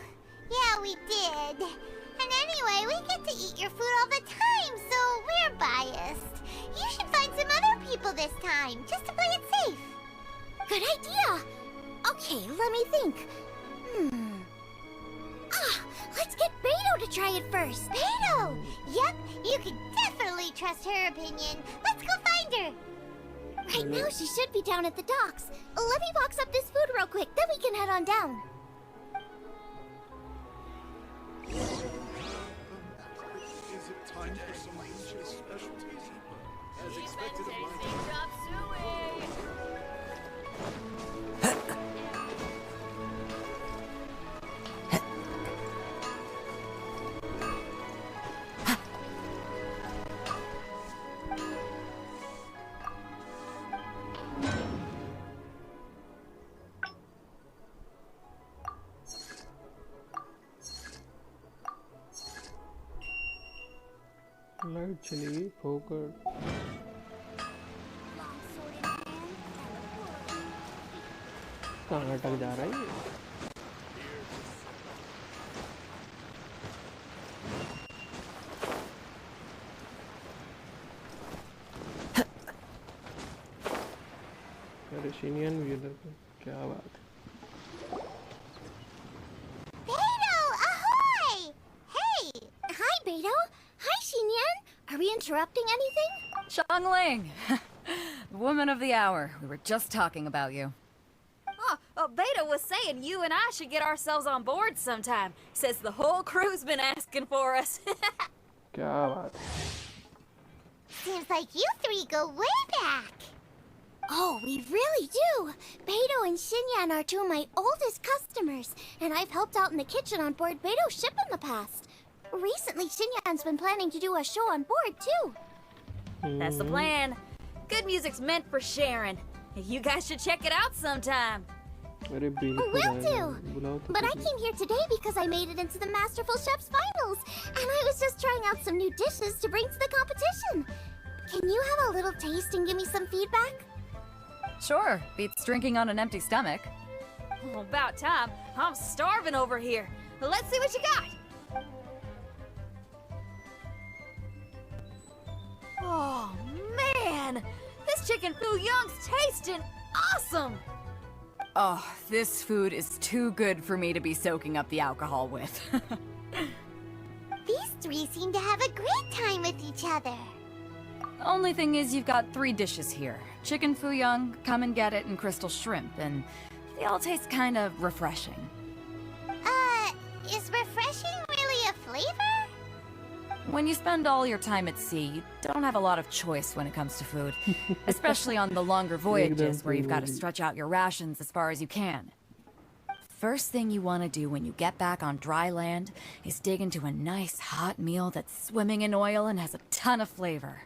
yeah, we did. And anyway, we get to eat your food all the time, so we're biased. You should find some other people this time, just to play it safe. Good idea. Okay, let me think. Let's get Beto to try it first. Beto! Yep, you can definitely trust her opinion. Let's go find her. Right now, she should be down at the docks. Let me box up this food real quick, then we can head on down. Is it time for some ancient specialties? As expected of my... light चली गई फोकट कहाँ अटक जा रहा है ये? अरे शिनियन भी इधर पे क्या बात है? Beto, ahoy! Hey! Hi, Beto. Hi, Xinyan. Are we interrupting anything? Xiangling! Woman of the hour. We were just talking about you. Beta was saying you and I should get ourselves on board sometime. Says the whole crew's been asking for us. क्या बात है? Seems like you three go way back. Oh, we really do. Beto and Xinyan are two of my oldest customers, and I've helped out in the kitchen on board Beto's ship in the past. Recently, Xinyan's been planning to do a show on board, too. That's the plan. Good music's meant for sharing. You guys should check it out sometime. अरे बिल्कुल Will आएगा, do. बुलाओ तो But I सही। came here today because I made it into the Masterful Chef's finals, and I was just trying out some new dishes to bring to the competition. Can you have a little taste and give me some feedback? Sure, beats drinking on an empty stomach. Well, about time. I'm starving over here. Let's see what you got. Oh, man! This chicken foo young's tasting awesome! Oh, this food is too good for me to be soaking up the alcohol with. These three seem to have a great time with each other. Only thing is you've got 3 dishes here. Chicken foo young, come and get it, and crystal shrimp, and they all taste kind of refreshing. Is refreshing really a flavor? When you spend all your time at sea, you don't have a lot of choice when it comes to food. Especially on the longer voyages where you've got to stretch out your rations as far as you can. First thing you want to do when you get back on dry land is dig into a nice hot meal that's swimming in oil and has a ton of flavor.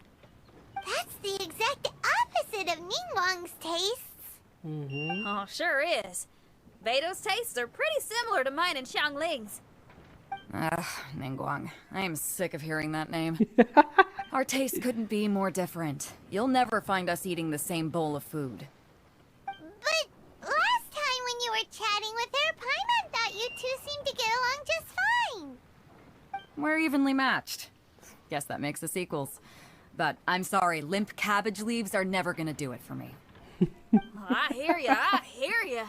That's the exact opposite of Ningguang's tastes. Oh, sure is. Beto's tastes are pretty similar to mine and Xiangling's. Ugh, Ningguang. I am sick of hearing that name. Our tastes couldn't be more different. You'll never find us eating the same bowl of food. But last time when you were chatting with her, Paimon thought you two seemed to get along just fine. We're evenly matched. Guess that makes us equals. But I'm sorry, limp cabbage leaves are never gonna do it for me. I hear ya, I hear ya.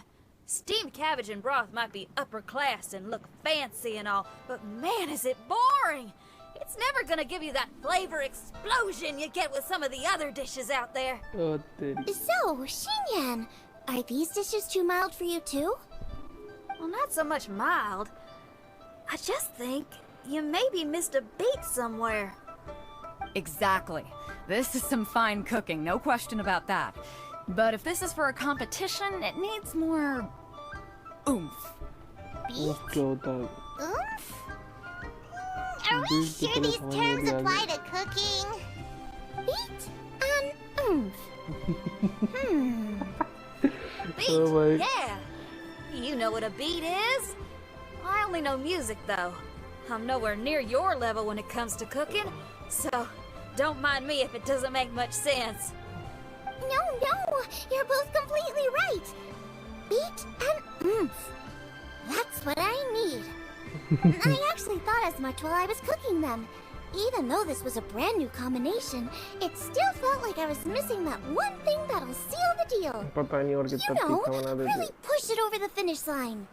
Steamed cabbage and broth might be upper class and look fancy and all, but man, is it boring! It's never gonna give you that flavor explosion you get with some of the other dishes out there. ओ तेरी। So, Xinyan, are these dishes too mild for you too? Well, not so much mild. I just think you maybe missed a beat somewhere. Exactly. This is some fine cooking, no question about that. But if this is for a competition, it needs more oomph. Beat? क्या होता है? Oomph? Are we Beat तो sure पहले these समझ terms में आ apply गया। to cooking? Beat and oomph. Beat? भाई। Yeah. You know what a beat is? I only know music, though. I'm nowhere near your level when it comes to cooking, so don't mind me if it doesn't make much sense. No, you're both completely right. Beat and oomph. That's what I need. I actually thought as much while I was cooking them. Even though this was a brand new combination, it still felt like I was missing that one thing that'll seal the deal. पता नहीं और कितना तीखा बना देते. Really push it over the finish line.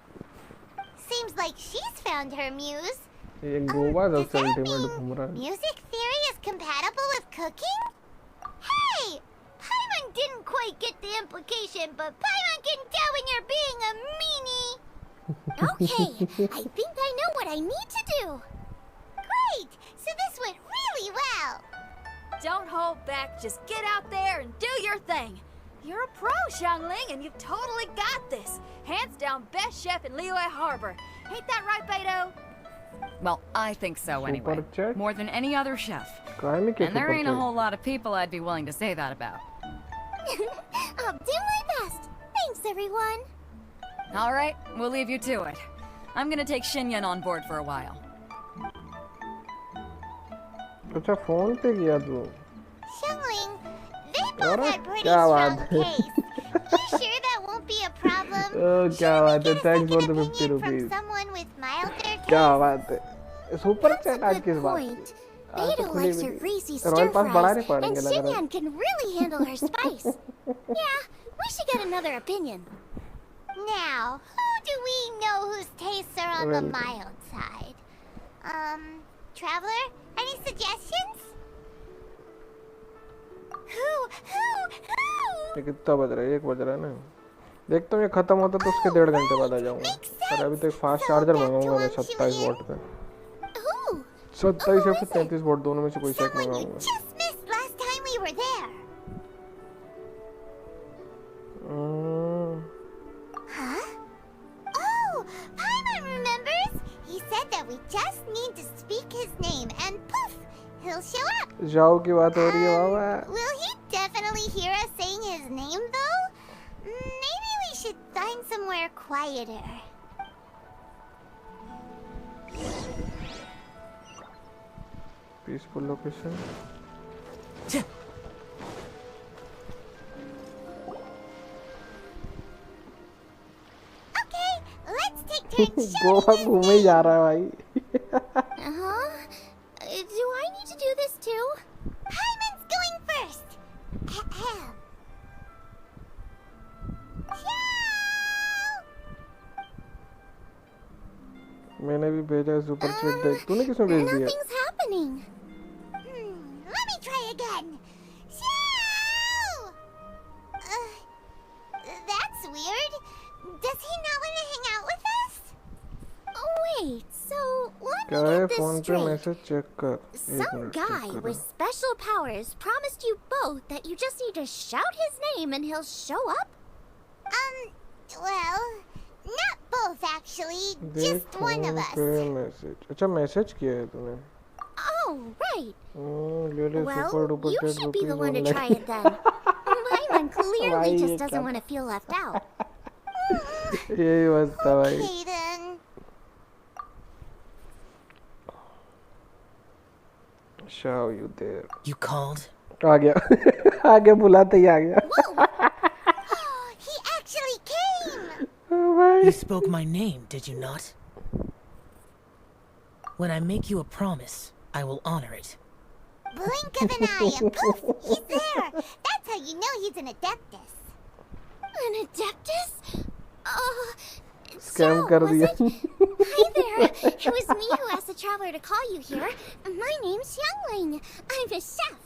Seems like she's found her muse. ये गोवा जब से ultimate घूम रहा है. Music theory is compatible with cooking? Hey! Paimon didn't quite get the implication, but Paimon can tell when you're being a meanie. Okay, I think I know what I need to do. Great! So this went really well. Don't hold back, just get out there and do your thing. You're a pro, Xiangling, and you've totally got this. Hands down best chef in Liyue Harbor. Ain't that right, Beto? Well, I think so anyway. chat? More than any other chef. Crime के And there super ain't a chat. whole lot of people I'd be willing to say that about. I'll do my best. Thanks, everyone. All right, we'll leave you to it. I'm gonna take Xinyan on board for a while. अच्छा phone पे किया तू. Xiangling, they both अरे had pretty क्या strong बात है. case. You sure that won't be a problem? क्या बात है. Get a Thanks for second the 50 opinion from rupees. someone with milder case? क्या बात है. सुपर चैट आज किस बात की? Point. आज तो Beto खुली likes हुई her थी. greasy रॉयल stir पास बढ़ा fries, नहीं पाएंगे and लग रहा है. Xinyan can really handle her spice. Yeah, we should get another opinion. Now, who do we know whose tastes are on the Well. mild side? Traveler, any suggestions? Who? ये कितना बज रहा है? 1 बज रहा है ना. देखता हूँ ये खत्म होता तो उसके 1.5 घंटे बाद आ जाऊँगा. पर अभी तो एक फास्ट चार्जर मंगाऊंगा मैं 27 वॉट का. Who? 27 या फिर 33 वॉट दोनों में से कोई सा एक Someone you मंगाऊंगा. just missed last time we were there. Huh? Oh, Paimon remembers. He said that we just need to speak his name and poof, he'll show up. जाओ की बात हो रही है बाबा. Will he definitely hear us saying his name though? Maybe we should find somewhere quieter. Peaceful location. Okay, let's take turns Goa shouting घूमे ही जा रहा है भाई. Uh-huh. Do I need to do this too? Paimon's going first. Ahem. मैंने भी भेजा है super chat. देख तूने किसमें भेज दिया? Nothing's happening. Let me try again. Xiao! That's weird. Does he not want to hang out with us? Oh, wait, so let क्या me है? get फोन this पे straight. मैसेज चेक कर. एक Some मिनट चेक guy कर. with special powers promised you both that you just need to shout his name and he'll show up? Well, not both actually. देख Just one of phone us. पे message. अच्छा message किया है तूने. Oh, right. ले ले super Well, duper you chat should be the rupees one to try online. it then. Paimon clearly भाई, ये just क्या doesn't want to feel left out. यही बात था भाई. Okay then. Shao you there. You called? आ गया. आ गया बुलाते ही आ गया. He actually came. भाई. You spoke my name, did you not? When I make you a promise, I will honor it. Blink of an eye and poof, he's there. That's how you know he's an Adeptus. An Adeptus? Scam So, कर was दिया. it? Hi there. It was me who asked the traveler to call you here. My name's Xiangling. I'm a chef.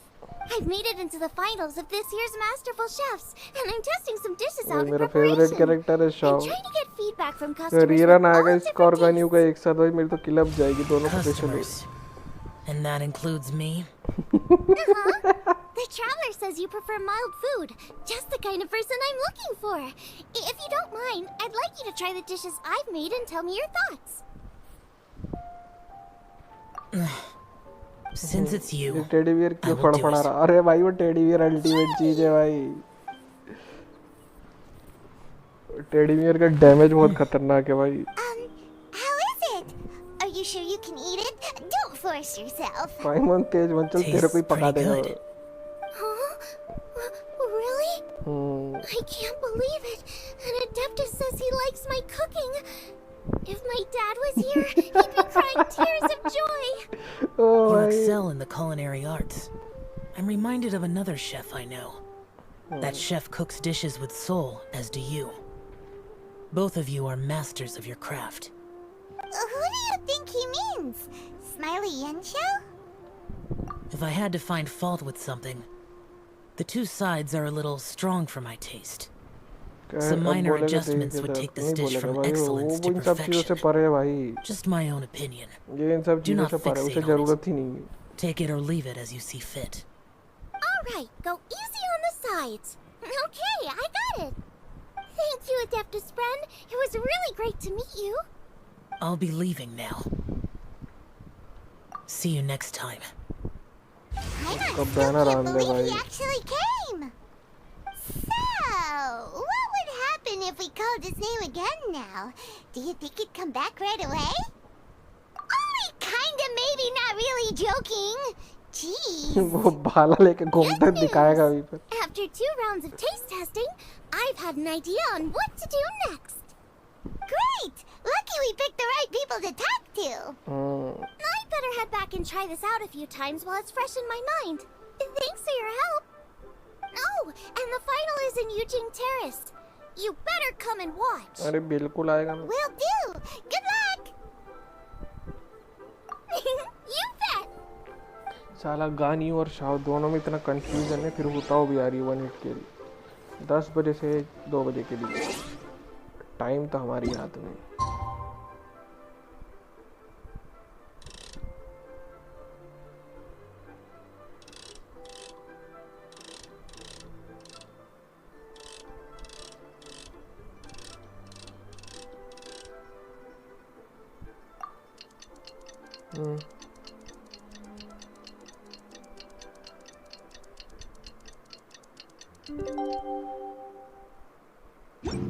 I've made it into the finals of this year's Masterful Chefs, and I'm testing some dishes out in मेरा preparation. Favourite character है I'm Shao. trying to get feedback from customers rerun with all आएगा different score का new का tastes. एक साथ भाई मेरी तो किलअप जाएगी दोनों को specially. Customers. And that includes me? The traveler says you prefer mild food, just the kind of person I'm looking for. If you don't mind, I'd like you to try the dishes I've made and tell me your thoughts. Since it's you, ये teddy bear I क्यों will do फड़फड़ा it. रहा? अरे भाई वो teddy bear ultimate चीज है भाई. Teddy bear का डैमेज बहुत खतरनाक है भाई. How is it? Are you sure you can eat it? Don't force yourself. पाइमन तेज मत चल, तेरे को ही पका देगा. Huh? Really? I can't believe it. An Adeptus says he likes my cooking. If my dad was here, he'd be crying tears of joy. You excel in the culinary arts. I'm reminded of another chef I know. That chef cooks dishes with soul, as do you. Both of you are masters of your craft. Who do you think he means? Smiley Yensho? If I had to find fault with something, the two sides are a little strong for my taste. Some minor adjustments would take this dish from excellence to perfection. Just my own opinion. Do not fixate on it. Take it or leave it as you see fit. Alright, go easy on the sides. Okay, I got it. Thank you, Adeptus friend. It was really great to meet you. I'll be leaving now. See you next time. I can't believe he actually came. So, what would happen if we called his name again now? Do you think he'd come back right away? Only kinda, maybe, not really joking. Jeez. वो भाला लेके घूमते दिखाएगा अभी पर. After 2 rounds of taste testing, I've had an idea on what to do next. Great! Lucky we picked the right people to talk to. I'd better head back and try this out a few times while it's fresh in my mind. Thanks for your help. Oh, and the final is in Yujing Terrace. You better come and watch. अरे बिल्कुल आएगा. Will do. Good luck. You bet. साला गानी और Shaw दोनों में इतना confusion है, फिर हुताओ भी आ रही है 1 हिट के लिए. 10 बजे से 2 बजे के लिए. टाइम तो हमारी हाथ में.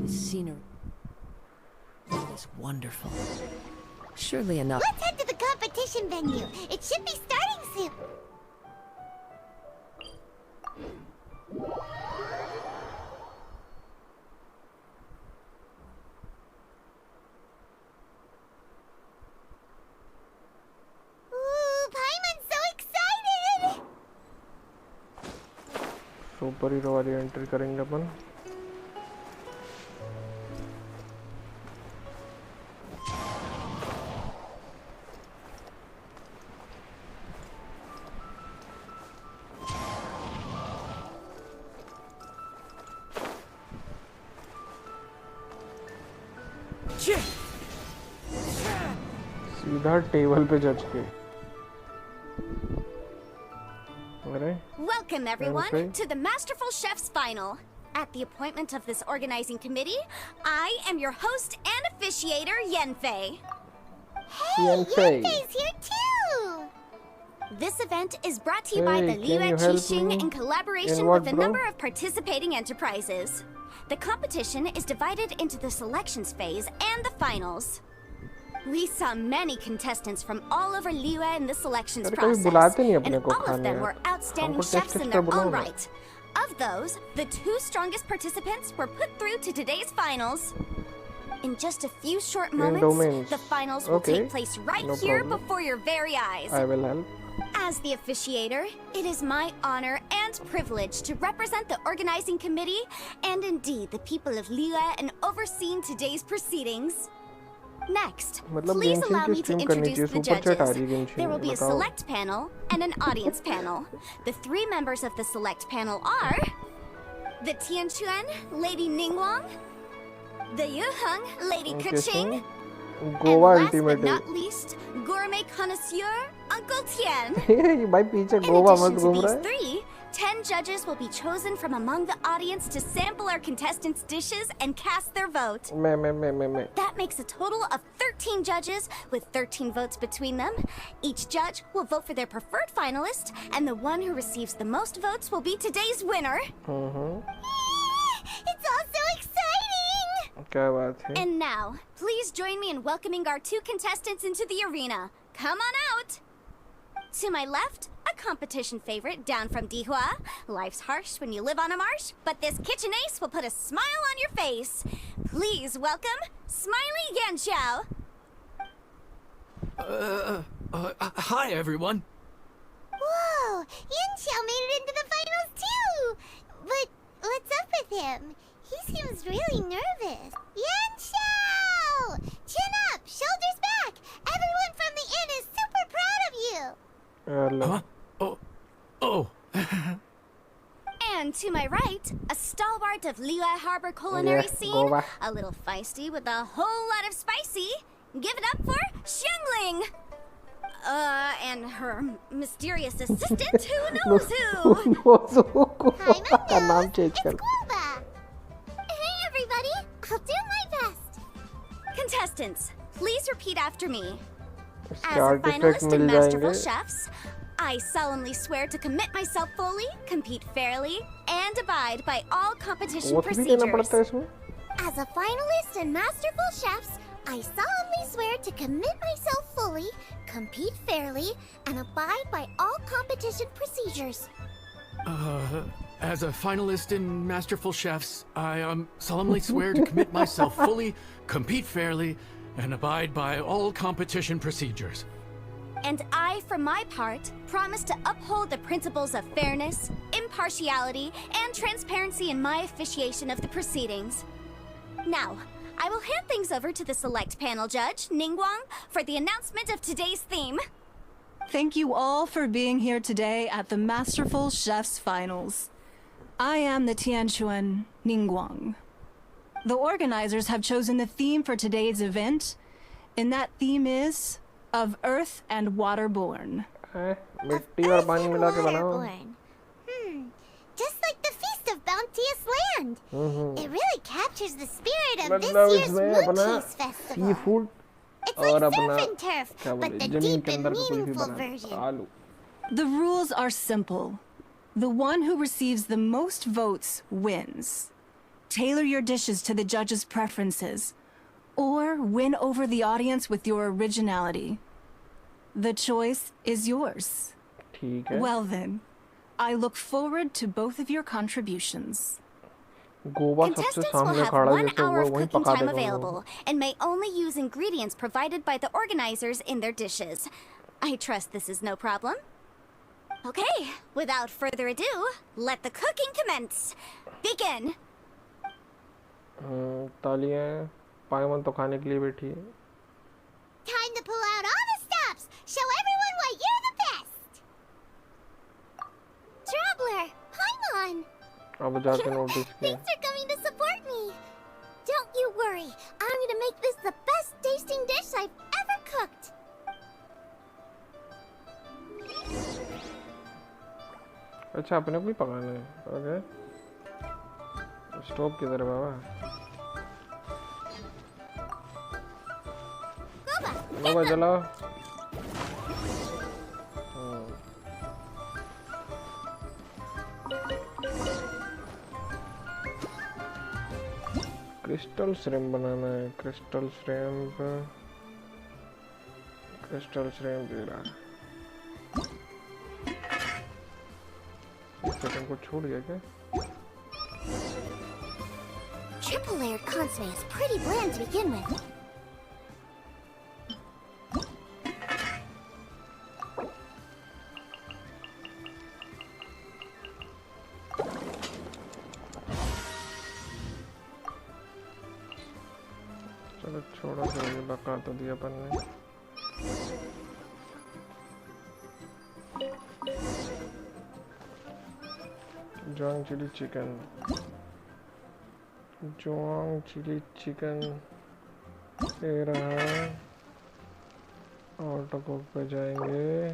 The scenery is wonderful. Surely enough. Let's head to the competition venue. It should be starting soon. Ooh, Paimon's so excited! Super hero वाली एंट्री करेंगे अपन. सीधा टेबल पे जज के. Welcome everyone to the Masterful Chef's Final. At the appointment of this organizing committee, I am your host and officiator, Yenfei. Hey, Yenfei's here too! This event is brought to you by the Liue Qixing in collaboration with a number of participating enterprises. The competition is divided into the selections phase and the finals. We saw many contestants from all over Liue in the selections process, and all of them were outstanding chefs in their own right. Of those, the 2 strongest participants were put through to today's finals. In just a few short moments, the finals will take place right here before your very eyes. I will help. As the officiator, it is my honor and privilege to represent the organizing committee and indeed the people of Liue in overseeing today's proceedings. Next, please allow me to introduce the judges. There will be a select panel and an audience panel. The 3 members of the select panel are the Tianquan, Lady Ningguang, the Yuheng, Lady Keqing, and last but not least, gourmet connoisseur, Uncle Tian. In addition to these 3, 10 judges will be chosen from among the audience to sample our contestants' dishes and cast their vote. That makes a total of 13 judges with 13 votes between them. Each judge will vote for their preferred finalist, and the one who receives the most votes will be today's winner. It's all so exciting! क्या बात है? And now, please join me in welcoming our 2 contestants into the arena. Come on out! To my left, a competition favorite down from Dihua. Life's harsh when you live on a marsh, but this kitchen ace will put a smile on your face. Please welcome Smiley Yanxiao. Hi everyone. Whoa! Yanxiao made it into the finals too! But what's up with him? He seems really nervous. Yanxiao! Chin up! Shoulders back! Everyone from the inn is super proud of you! Huh? Oh. And to my right, a stalwart of Liyue Harbor culinary scene. A little feisty with a whole lot of spicy. Give it up for Xiangling! And her mysterious assistant, who knows who? Hi, my nose. It's Guava! Hey, everybody! I'll do my best! Contestants, please repeat after me. As इसके a artifact finalist in mill Masterful जाएंगे. Chefs, I solemnly swear to commit myself fully, compete fairly, and abide by all competition वो भी देना पड़ता है procedures. इसमें. As a finalist in Masterful Chefs, I solemnly swear to commit myself fully, compete fairly, and abide by all competition procedures. As a finalist in Masterful Chefs, I solemnly swear to commit myself fully, compete fairly, and abide by all competition procedures. And I, for my part, promise to uphold the principles of fairness, impartiality, and transparency in my officiation of the proceedings. Now, I will hand things over to the select panel judge, Ningguang, for the announcement of today's theme. Thank you all for being here today at the Masterful Chefs Finals. I am the Tianquan Ningguang. The organizers have chosen the theme for today's event, and that theme is of Earth and Waterborn. मिट्टी और पानी मिला के बनाओ. Just like the Feast of Bounteous Land. It really captures the spirit of this मतलब year's इसमें Moon अपना Cheese Festival. seafood It's और like अपना surf and turf, क्या but बोले the जमीन deep के and अंदर का कोई भी meaningful बना version. आलू. The rules are simple. The one who receives the most votes wins. Tailor your dishes to the judges' preferences, or win over the audience with your originality. The choice is yours. ठीक है. Well then, I look forward to both of your contributions. Goa सबसे Contestants will सामने have खड़ा 1 जैसे hour वो of वहीं cooking पका time देगा उन लोगों available and may only use ingredients provided by the organizers in their dishes. I trust this is no problem. Okay, without further ado, let the cooking commence. Begin. तालियां पायमन तो खाने के लिए बैठी है. Time to pull out all the stops. Show everyone why you're the best. Traveler, Paimon. अब जाके notice किया. Thanks for coming to support me. Don't you worry. I'm gonna make this the best tasting dish I've ever cooked. अच्छा अपने को ही पकाना है. Okay. Stove किधर है बाबा? बाबा जलाओ. क्रिस्टल श्रिम्प बनाना है. क्रिस्टल श्रिम्प दे रहा है. सेकंड को छोड़ गया क्या? Triple layered consomme is pretty bland to begin with. चलो छोड़ो फिर ये बका तो दिया अपन ने. John chili chicken. John chili chicken ले रहा है. ऑटो कुक पे जाएंगे.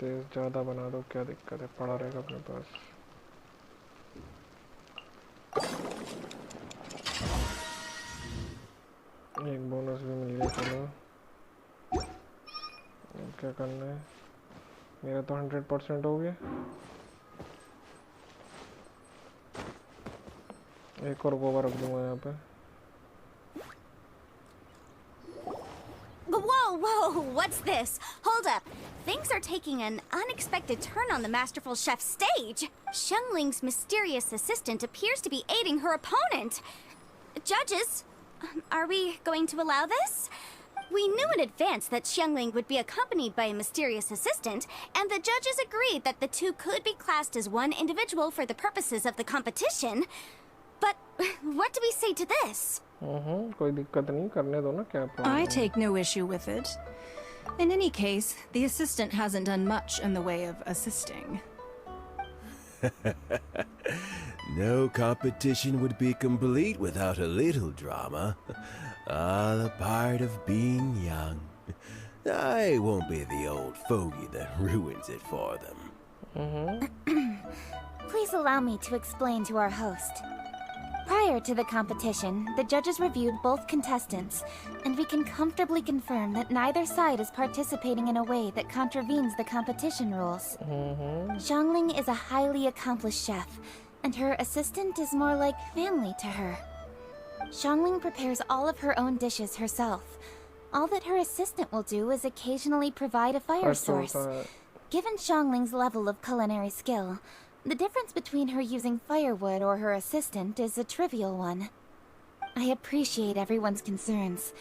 तेज ज़्यादा बना दो, क्या दिक्कत है, पड़ा रहेगा अपने पास. एक बोनस भी मिल गया. चलो क्या करना है. मेरा तो 100% हो गया. एक और गोवा रख दूंगा यहाँ पे। Whoa, whoa, what's this? Hold up. Things are taking an unexpected turn on the Masterful Chef's stage. Xiangling's mysterious assistant appears to be aiding her opponent. Judges, are we going to allow this? We knew in advance that Xiangling would be accompanied by a mysterious assistant, and the judges agreed that the two could be classed as one individual for the purposes of the competition. But what do we say to this? कोई दिक्कत नहीं, करने दो ना, क्या problem है? I take no issue with it. In any case, the assistant hasn't done much in the way of assisting. No competition would be complete without a little drama. All a part of being young. I won't be the old fogey that ruins it for them. Please allow me to explain to our host. Prior to the competition, the judges reviewed both contestants, and we can comfortably confirm that neither side is participating in a way that contravenes the competition rules. Xiangling is a highly accomplished chef, and her assistant is more like family to her. Xiangling prepares all of her own dishes herself. All that her assistant will do is occasionally provide a fire source. Given Xiangling's level of culinary skill, the difference between her using firewood or her assistant is a trivial one. I appreciate everyone's concerns.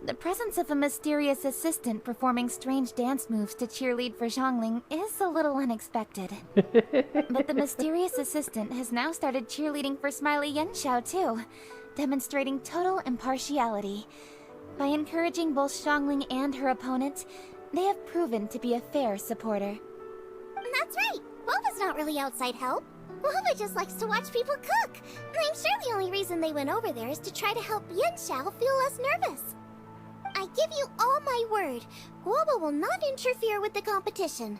The presence of a mysterious assistant performing strange dance moves to cheerlead for Xiangling is a little unexpected. But the mysterious assistant has now started cheerleading for Smiley Yenshao too, demonstrating total impartiality. By encouraging both Xiangling and her opponent, they have proven to be a fair supporter. That's right. Boba's not really outside help. Boba just likes to watch people cook. I'm sure the only reason they went over there is to try to help Yenshao feel less nervous. I give you all my word, Boba will not interfere with the competition.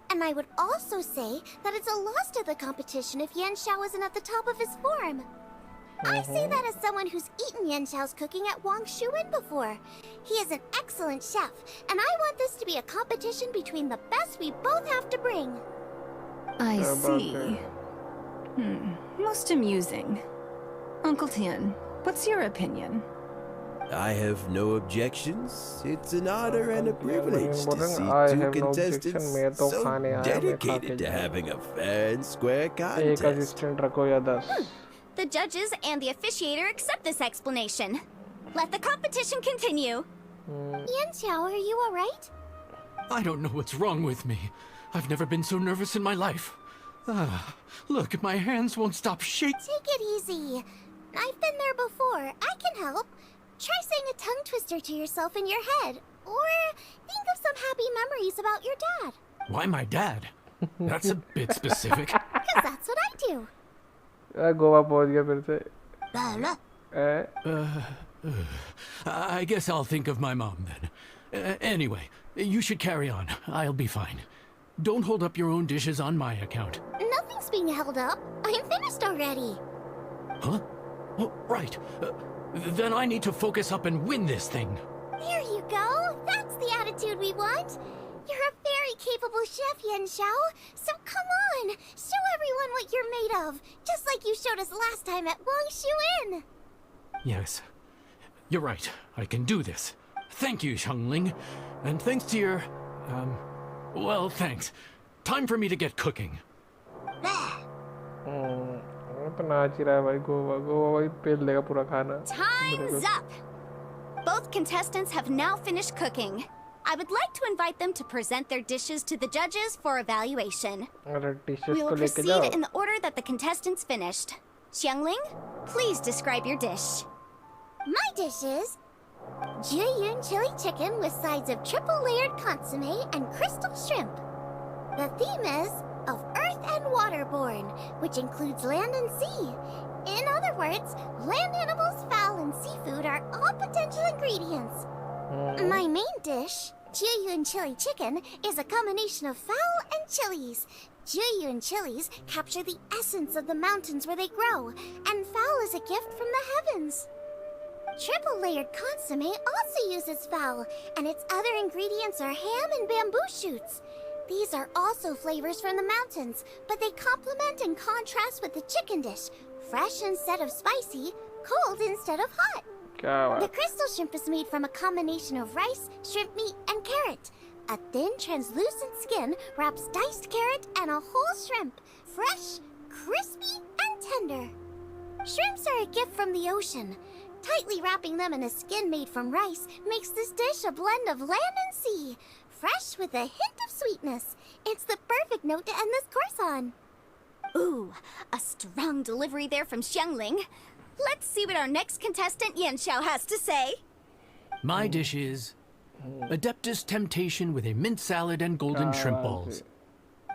And I would also say that it's a loss to the competition if Yenshao isn't at the top of his form. I say that as someone who's eaten Yenshao's cooking at Wangshuin before. He is an excellent chef, and I want this to be a competition between the best we both have to bring. I see. Most amusing. Uncle Tian, what's your opinion? I have no objections. It's an honor and a privilege to see two contestants so dedicated to having a fair and square contest. The judges and the officiator accept this explanation. Let the competition continue. Yenshao, are you alright? I don't know what's wrong with me. I've never been so nervous in my life. Look, my hands won't stop shaking. Take it easy. I've been there before. I can help. Try saying a tongue twister to yourself in your head. Or think of some happy memories about your dad. Why my dad? That's a bit specific. Because that's what I do. Goa पहुंच गया फिर से I guess I'll think of my mom then. Anyway, you should carry on. I'll be fine. Don't hold up your own dishes on my account. Nothing's being held up. I'm finished already. Huh? Oh, right. Then I need to focus up and win this thing. There you go. That's the attitude we want. You're a very capable chef, Yenshao. So come on, show everyone what you're made of, just like you showed us last time at Wangshuin. Yes, you're right. I can do this. Thank you, Xiangling. And thanks to your... well, thanks. Time for me to get cooking. Time's up! Both contestants have now finished cooking. I would like to invite them to present their dishes to the judges for evaluation. We will proceed in the order that the contestants finished. Xiangling, please describe your dish. My dish is Jiyun chili chicken with sides of triple-layered consomme and crystal shrimp. The theme is of earth and waterborne, which includes land and sea. In other words, land animals, fowl, and seafood are all potential ingredients. My main dish, Jiyun chili chicken, is a combination of fowl and chilies. Jiyun chilies capture the essence of the mountains where they grow, and fowl is a gift from the heavens. Triple-layered consomme also uses fowl, and its other ingredients are ham and bamboo shoots. These are also flavors from the mountains, but they complement and contrast with the chicken dish. Fresh instead of spicy, cold instead of hot. The crystal shrimp is made from a combination of rice, shrimp meat, and carrot. A thin, translucent skin wraps diced carrot and a whole shrimp. Fresh, crispy, and tender. Shrimps are a gift from the ocean. Tightly wrapping them in a skin made from rice makes this dish a blend of land and sea. Fresh with a hint of sweetness. It's the perfect note to end this course on. Ooh, a strong delivery there from Xiangling. Let's see what our next contestant Yanxiao has to say. My dish is Adeptus Temptation with a mint salad and golden shrimp balls.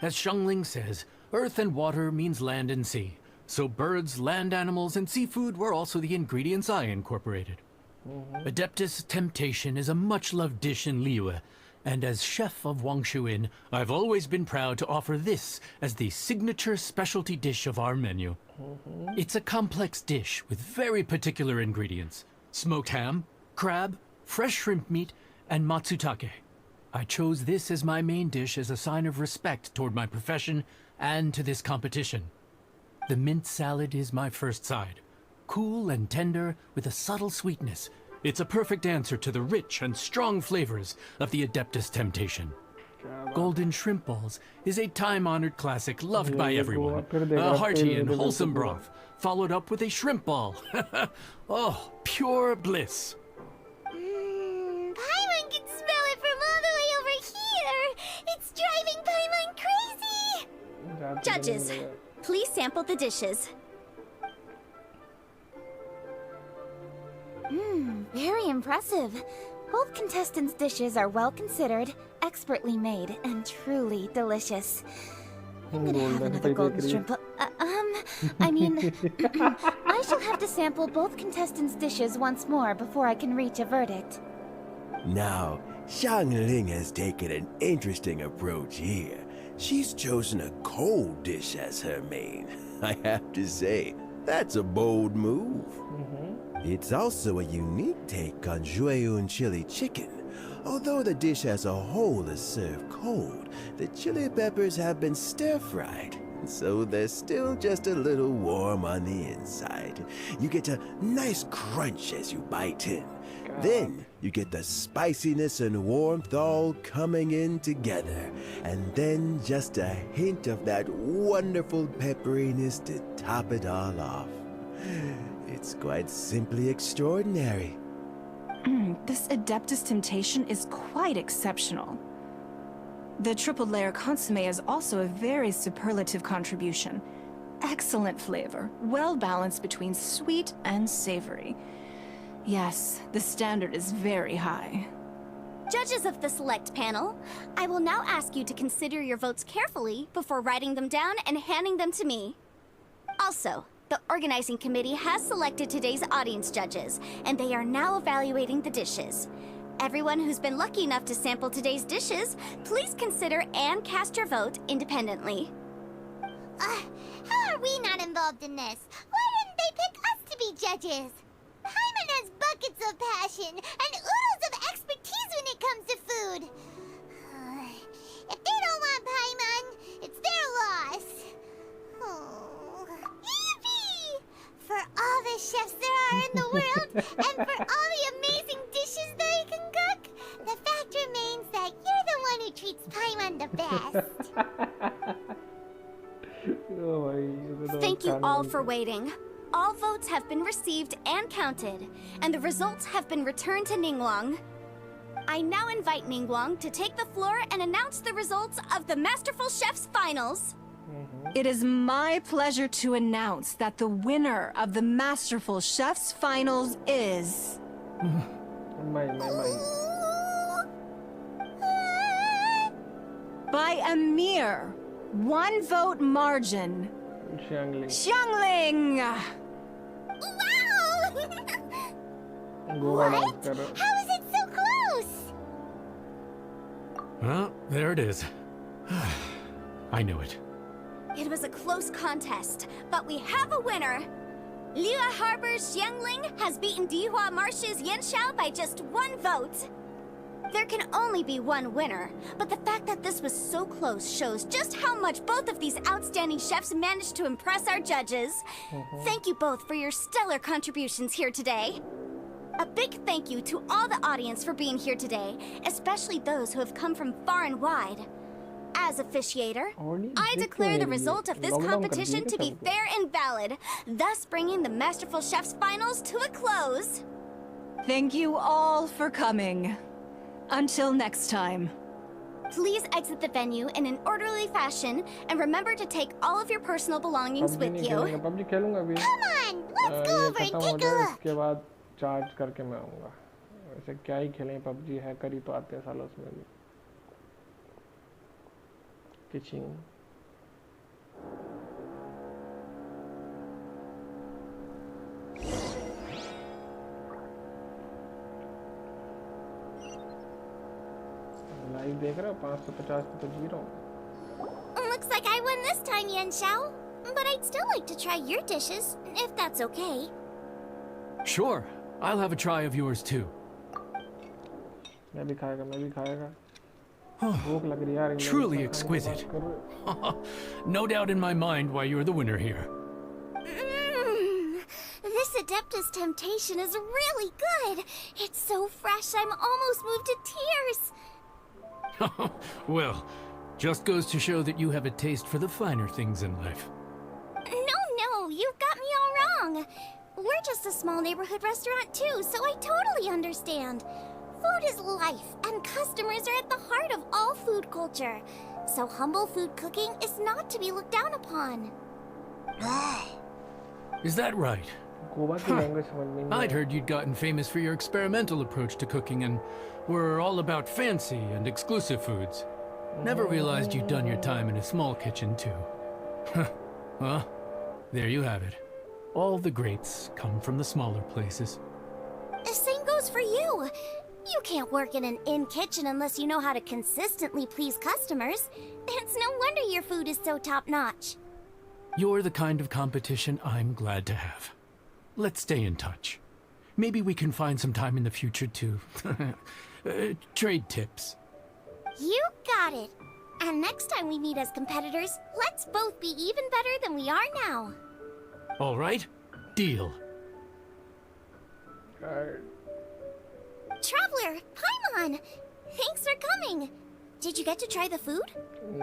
As Xiangling says, earth and water means land and sea. So birds, land animals, and seafood were also the ingredients I incorporated. Adeptus Temptation is a much-loved dish in Liyue, and as chef of Wangshu Inn, I've always been proud to offer this as the signature specialty dish of our menu. It's a complex dish with very particular ingredients: smoked ham, crab, fresh shrimp meat, and matsutake. I chose this as my main dish as a sign of respect toward my profession and to this competition. The mint salad is my first side. Cool and tender with a subtle sweetness. It's a perfect answer to the rich and strong flavors of the Adeptus Temptation. Golden shrimp balls is a time-honored classic loved by everyone. A hearty and wholesome broth, followed up with a shrimp ball. Oh, pure bliss. Paimon can smell it from all the way over here. It's driving Paimon crazy. Judges, please sample the dishes. Very impressive. Both contestants' dishes are well considered, expertly made, and truly delicious. I'm gonna have another golden shrimp. I shall have to sample both contestants' dishes once more before I can reach a verdict. Now, Xiangling has taken an interesting approach here. She's chosen a cold dish as her main. I have to say, that's a bold move. It's also a unique take on Jueyun chili chicken. Although the dish as a whole is served cold, the chili peppers have been stir-fried, so they're still just a little warm on the inside. You get a nice crunch as you bite in. Then you get the spiciness and warmth all coming in together, and then just a hint of that wonderful pepperiness to top it all off. It's quite simply extraordinary. This Adeptus Temptation is quite exceptional. The triple layer consomme is also a very superlative contribution. Excellent flavor, well balanced between sweet and savory. Yes, the standard is very high. Judges of the select panel, I will now ask you to consider your votes carefully before writing them down and handing them to me. Also, the organizing committee has selected today's audience judges, and they are now evaluating the dishes. Everyone who's been lucky enough to sample today's dishes, please consider and cast your vote independently. How are we not involved in this? Why didn't they pick us to be judges? Paimon has buckets of passion and oodles of expertise when it comes to food. If they don't want Paimon, it's their loss. Oh, yippee! For all the chefs there are in the world, and for all the amazing dishes they can cook, the fact remains that you're the one who treats Paimon the best. Thank you all for waiting. All votes have been received and counted, and the results have been returned to Ningguang. I now invite Ningguang to take the floor and announce the results of the Masterful Chef's Finals. It is my pleasure to announce that the winner of the Masterful Chef's Finals is... by a mere 1 vote margin, Xiangling! Wow! What? How is it so close? Well, there it is. I knew it. It was a close contest, but we have a winner. Liyue Harbor's Xiangling has beaten Dihua Marsh's Yanxiao by just 1 vote. There can only be one winner, but the fact that this was so close shows just how much both of these outstanding chefs managed to impress our judges. Thank you both for your stellar contributions here today. A big thank you to all the audience for being here today, especially those who have come from far and wide. As officiator, I declare the result of this competition to be fair and valid, thus bringing the Masterful Chefs Finals to a close. Thank you all for coming. Until next time. Please exit the venue in an orderly fashion and remember to take all of your personal belongings with you. Come on, let's go over and take a look. इसके बाद charge करके मैं आऊँगा. वैसे क्या ही खेलें PUBG है कर ही तो आते हैं सालों में भी. Kitchen. लाइव देख रहा 550 पे तो जी रहा हूँ. Looks like I won this time, Yan Xiao. But I'd still like to try your dishes, if that's okay. Sure, I'll have a try of yours too. मैं भी खाएगा. भूख लग रही है यार. Truly exquisite. No doubt in my mind why you're the winner here. This Adeptus Temptation is really good. It's so fresh, I'm almost moved to tears. Well, just goes to show that you have a taste for the finer things in life. No, you've got me all wrong. We're just a small neighborhood restaurant too, so I totally understand. Food is life, and customers are at the heart of all food culture. So humble food cooking is not to be looked down upon. Is that right? I'd heard you'd gotten famous for your experimental approach to cooking and were all about fancy and exclusive foods. Never realized you'd done your time in a small kitchen too. Well, there you have it. All the greats come from the smaller places. The same goes for you. You can't work in an inn kitchen unless you know how to consistently please customers. It's no wonder your food is so top-notch. You're the kind of competition I'm glad to have. Let's stay in touch. Maybe we can find some time in the future to trade tips. You got it. And next time we meet as competitors, let's both be even better than we are now. All right, deal. Traveler, Paimon! Thanks for coming. Did you get to try the food?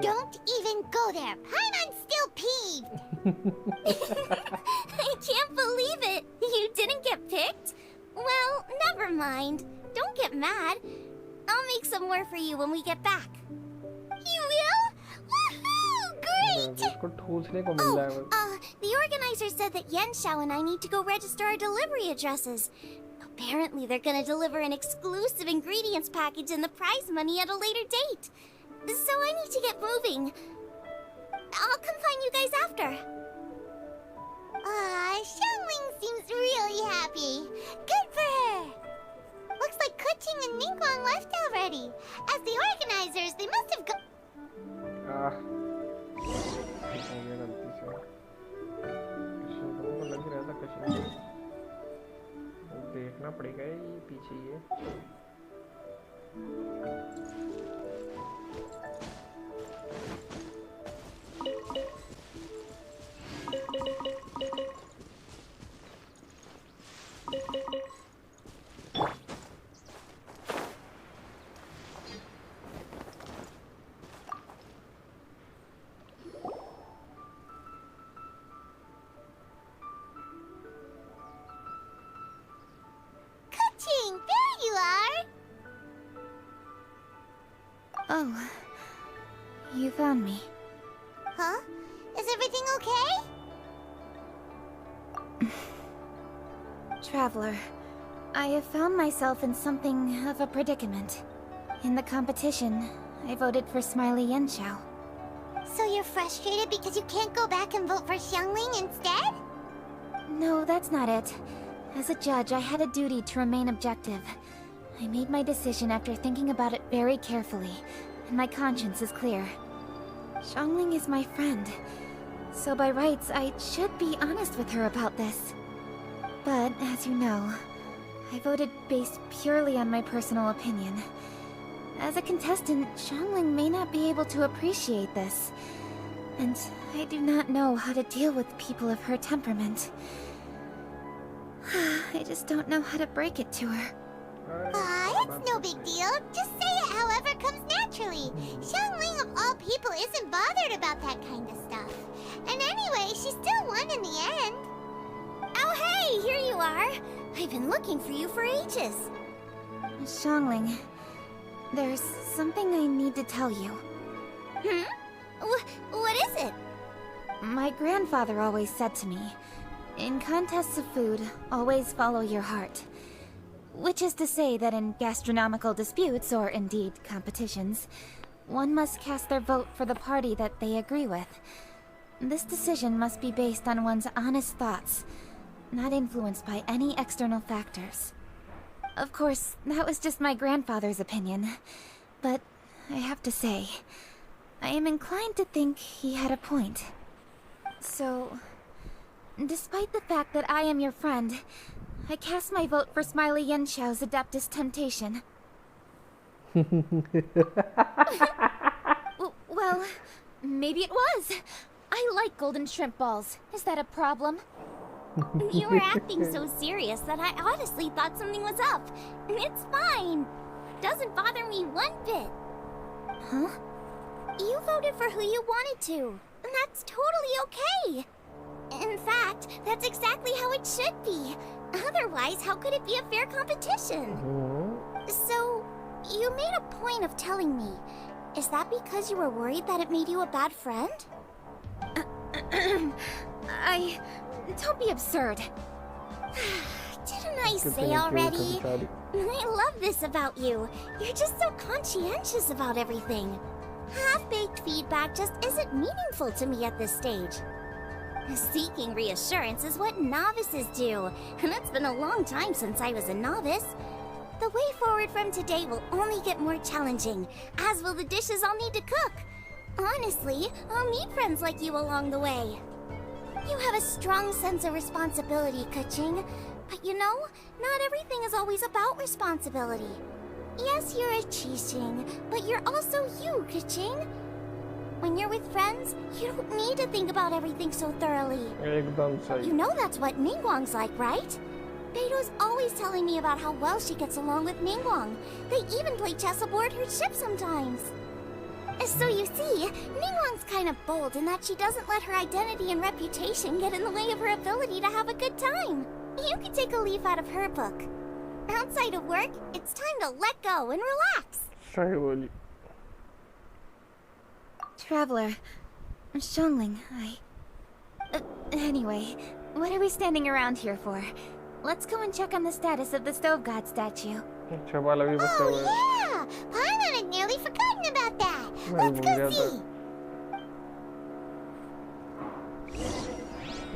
Don't even go there. Paimon's still peeved. I can't believe it. You didn't get picked? Well, never mind. Don't get mad. I'll make some more for you when we get back. You will? Woohoo! Great! The organizer said that Yan Xiao and I need to go register our delivery addresses. Apparently, they're gonna deliver an exclusive ingredients package and the prize money at a later date. So I need to get moving. I'll come find you guys after. Xiangling seems really happy. Good for her. Looks like Kuching and Ningguang left already. As the organizers, they must have देखना पड़ेगा ये पीछे ये. There you are! Oh, you found me. Huh? Is everything okay? Traveler, I have found myself in something of a predicament. In the competition, I voted for Smiley Yanxiao. So you're frustrated because you can't go back and vote for Xiangling instead? No, that's not it. As a judge, I had a duty to remain objective. I made my decision after thinking about it very carefully, and my conscience is clear. Xiangling is my friend, so by rights, I should be honest with her about this. But, as you know, I voted based purely on my personal opinion. As a contestant, Xiangling may not be able to appreciate this. And I do not know how to deal with people of her temperament. I just don't know how to break it to her. It's no big deal. Just say it however comes naturally. Xiangling of all people isn't bothered about that kind of stuff. And anyway, she still won in the end. Oh hey, here you are. I've been looking for you for ages. Xiangling, there's something I need to tell you. What is it? My grandfather always said to me, in contests of food, always follow your heart. Which is to say that in gastronomical disputes, or indeed competitions, one must cast their vote for the party that they agree with. This decision must be based on one's honest thoughts, not influenced by any external factors. Of course, that was just my grandfather's opinion, but I have to say, I am inclined to think he had a point. So, despite the fact that I am your friend, I cast my vote for Smiley Yenxiao's Adeptus Temptation. Well, maybe it was. I like golden shrimp balls. Is that a problem? You were acting so serious that I honestly thought something was up. It's fine. Doesn't bother me one bit. Huh? You voted for who you wanted to, and that's totally okay. In fact, that's exactly how it should be. Otherwise, how could it be a fair competition? So, you made a point of telling me. Is that because you were worried that it made you a bad friend? Don't be absurd. Didn't I say already? I love this about you. You're just so conscientious about everything. Half-baked feedback just isn't meaningful to me at this stage. Seeking reassurance is what novices do, and it's been a long time since I was a novice. The way forward from today will only get more challenging, as will the dishes I'll need to cook. Honestly, I'll meet friends like you along the way. You have a strong sense of responsibility, Keqing. But you know, not everything is always about responsibility. Yes, you're a Qixing, but you're also you, Keqing. When you're with friends, you don't need to think about everything so thoroughly. You know that's what Ningguang's like, right? Beido's always telling me about how well she gets along with Ningguang. They even play chess aboard her ship sometimes. So you see, Ningguang's kind of bold in that she doesn't let her identity and reputation get in the way of her ability to have a good time. You could take a leaf out of her book. Outside of work, it's time to let go and relax. Traveler, Xiangling, anyway, what are we standing around here for? Let's go and check on the status of the Stove God statue. Oh yeah! Paimon had nearly forgotten about that. Let's go see.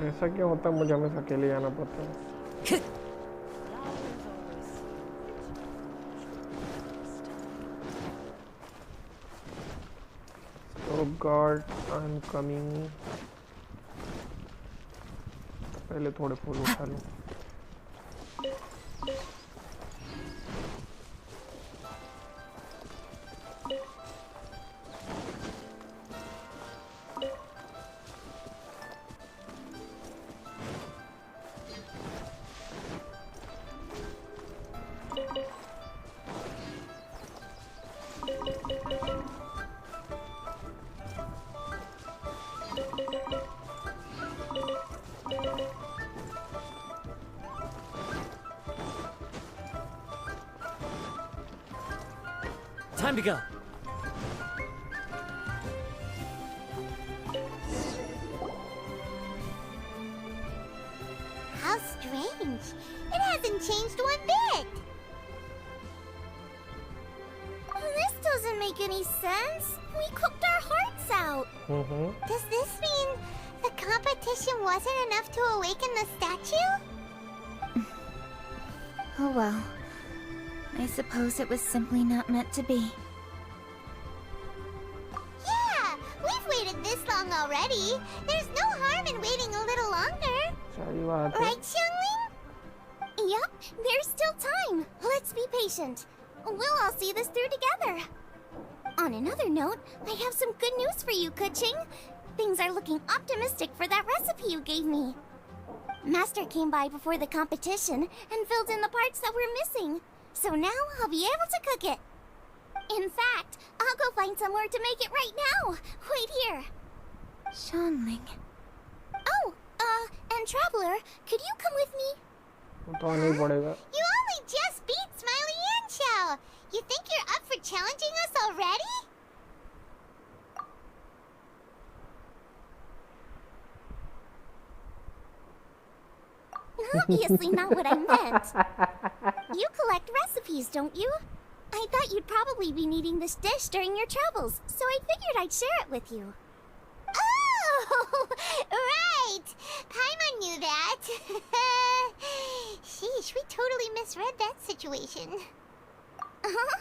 ऐसा क्यों होता है मुझे हमेशा अकेले जाना पड़ता है Oh God, I'm coming. पहले थोड़े फूल उठा लूं. Time to go. How strange. It hasn't changed one bit. This doesn't make any sense. We cooked our hearts out. Does this mean the competition wasn't enough to awaken the statue? Oh well. I suppose it was simply not meant to be. Yeah, we've waited this long already. There's no harm in waiting a little longer. Right, Xiangling? Yep, there's still time. Let's be patient. We'll all see this through together. On another note, I have some good news for you, Kuching. Things are looking optimistic for that recipe you gave me. Master came by before the competition and filled in the parts that were missing. So now I'll be able to cook it. In fact, I'll go find somewhere to make it right now. Wait here. Shanling. Oh, and Traveler, could you come with me? तो नहीं पड़ेगा. You only just beat Smiley and Chow. You think you're up for challenging us already? Obviously not what I meant. You collect recipes, don't you? I thought you'd probably be needing this dish during your travels, so I figured I'd share it with you. Oh, right! Paimon knew that. Sheesh, we totally misread that situation. Huh?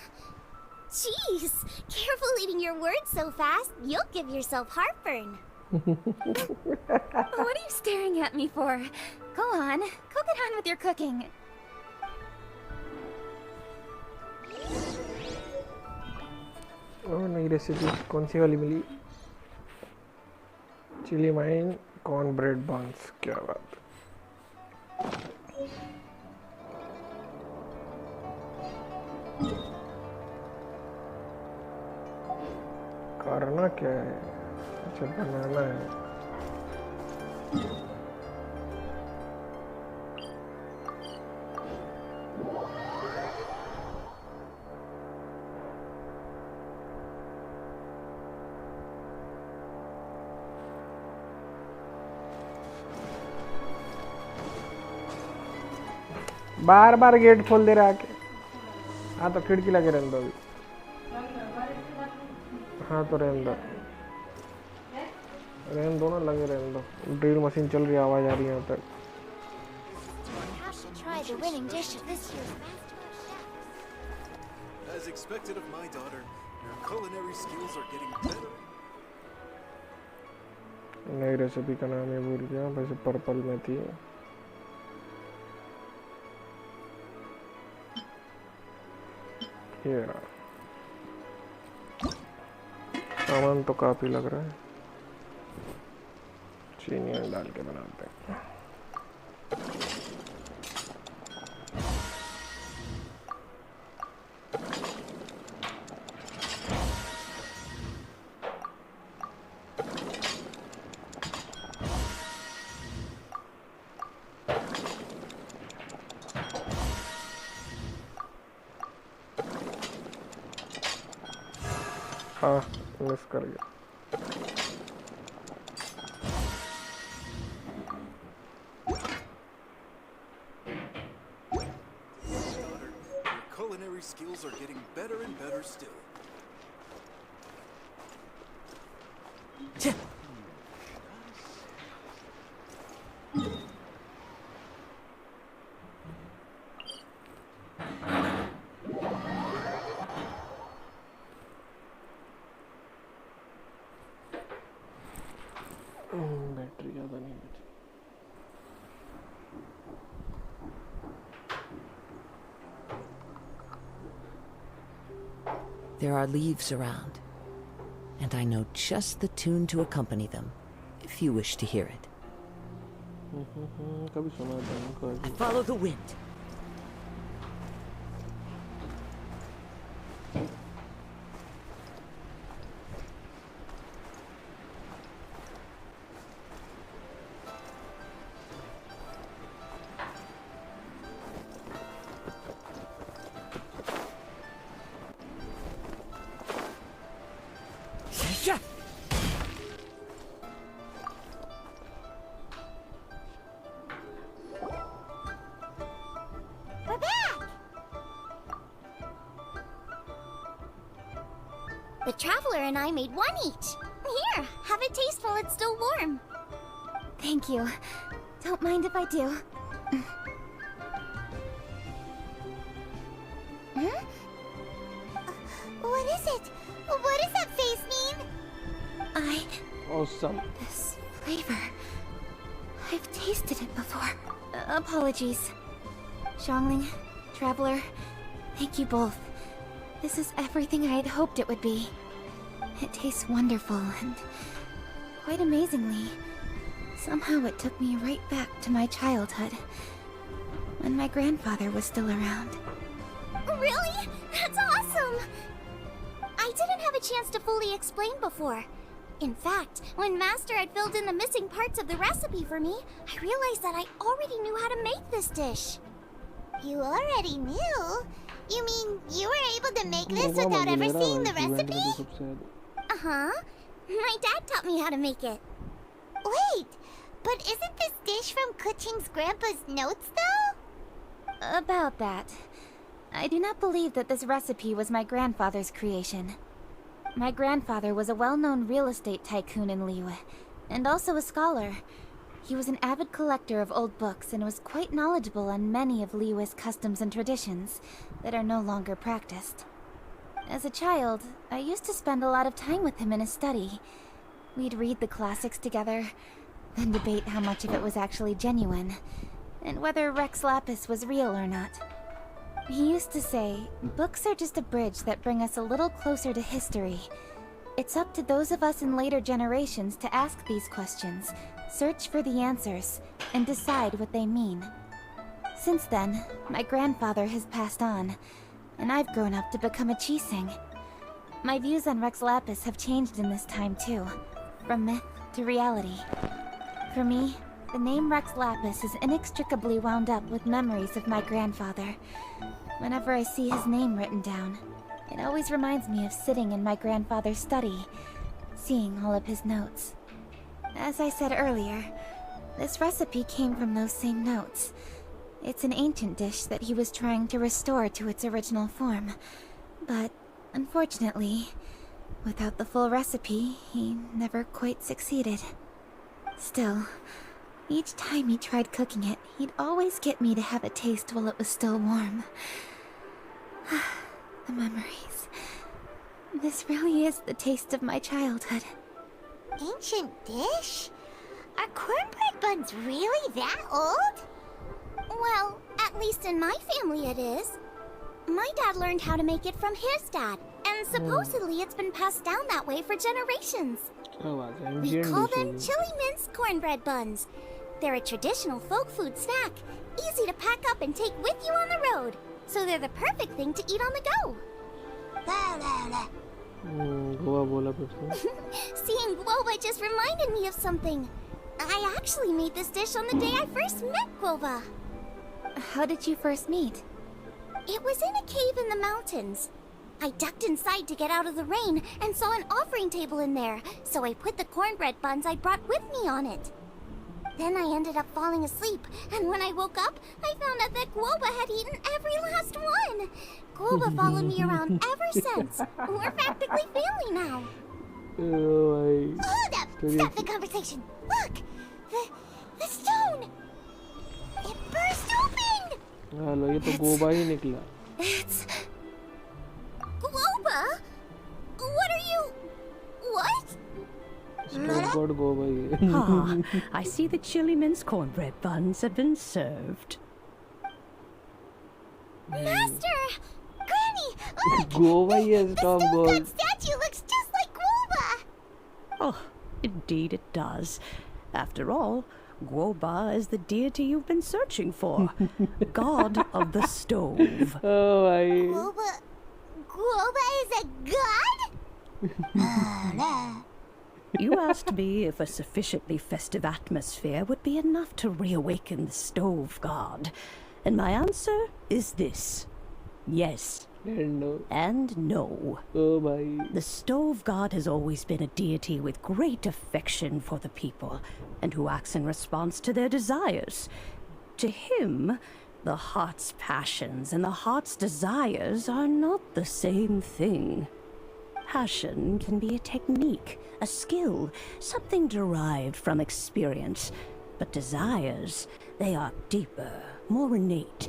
Jeez, careful eating your words so fast. You'll give yourself heartburn. What are you staring at me for? Go on, go get on with your cooking. Oh, नई recipe कौन सी वाली मिली? Chilli mine corn bread बंस. क्या बात. करना क्या है? अच्छा बनाना है. बार बार गेट खोल दे रहा है. हाँ तो खिड़की लगे रहने दो अभी. हाँ तो रहने दो ना, लगे रहने दो. ड्रिल मशीन चल रही है, आवाज आ रही है यहाँ तक. As expected of my daughter, your culinary skills are getting better. नई रेसिपी का नाम है भूल गया, वैसे पर्पल में थी. ये सामान तो काफी लग रहा है. चीनी डाल के बनाते हैं. हाँ मिस कर गया. Culinary skills are getting better and better still. Battery ज़्यादा नहीं बची. There are leaves around, and I know just the tune to accompany them, if you wish to hear it. I follow the wind. The Traveler and I made one each. Here, have a taste while it's still warm. Thank you. Don't mind if I do. Hmm? What is it? What does that face mean? Awesome. This flavor... I've tasted it before. Apologies. Xiangling, Traveler, thank you both. This is everything I had hoped it would be. It tastes wonderful and quite amazingly. Somehow it took me right back to my childhood, when my grandfather was still around. Really? That's awesome! I didn't have a chance to fully explain before. In fact, when Master had filled in the missing parts of the recipe for me, I realized that I already knew how to make this dish. You already knew? You mean you were able to make this without ever seeing the recipe? Uh-huh. My dad taught me how to make it. Wait, but isn't this dish from Kuching's grandpa's notes, though? About that. I do not believe that this recipe was my grandfather's creation. My grandfather was a well-known real estate tycoon in Liyue, and also a scholar. He was an avid collector of old books and was quite knowledgeable on many of Liyue's customs and traditions that are no longer practiced. As a child, I used to spend a lot of time with him in his study. We'd read the classics together, then debate how much of it was actually genuine, and whether Rex Lapis was real or not. He used to say, books are just a bridge that bring us a little closer to history. It's up to those of us in later generations to ask these questions, search for the answers, and decide what they mean. Since then, my grandfather has passed on, and I've grown up to become a Chising. My views on Rex Lapis have changed in this time too, from myth to reality. For me, the name Rex Lapis is inextricably wound up with memories of my grandfather. Whenever I see his name written down, it always reminds me of sitting in my grandfather's study, seeing all of his notes. As I said earlier, this recipe came from those same notes. It's an ancient dish that he was trying to restore to its original form. But, unfortunately, without the full recipe, he never quite succeeded. Still, each time he tried cooking it, he'd always get me to have a taste while it was still warm. The memories. This really is the taste of my childhood. Ancient dish? Are cornbread buns really that old? Well, at least in my family it is. My dad learned how to make it from his dad, and supposedly it's been passed down that way for generations. We call them chili minced cornbread buns. They're a traditional folk food snack, easy to pack up and take with you on the road. So they're the perfect thing to eat on the go. Seeing Guoba just reminded me of something. I actually made this dish on the day I first met Guoba. How did you first meet? It was in a cave in the mountains. I ducked inside to get out of the rain and saw an offering table in there, so I put the cornbread buns I brought with me on it. Then I ended up falling asleep, and when I woke up, I found out that Guoba had eaten every last one. Guoba followed me around ever since. We're practically family now. Hold up! Stop the conversation! Look! The stone! It burst open! ये तो गोबा ही निकला. It's... Guoba? What are you... What? God goba he. I see the chili minced cornbread buns have been served. Master! Granny! Look! Goba ही है stop goal. That statue looks just like Guoba! Oh, indeed it does. After all, Guoba is the deity you've been searching for. God of the stove. Oh my. Guoba is a god? You asked me if a sufficiently festive atmosphere would be enough to reawaken the stove god. And my answer is this. Yes. And no. Oh my. The stove god has always been a deity with great affection for the people, and who acts in response to their desires. To him, the heart's passions and the heart's desires are not the same thing. Passion can be a technique, a skill, something derived from experience. But desires, they are deeper, more innate.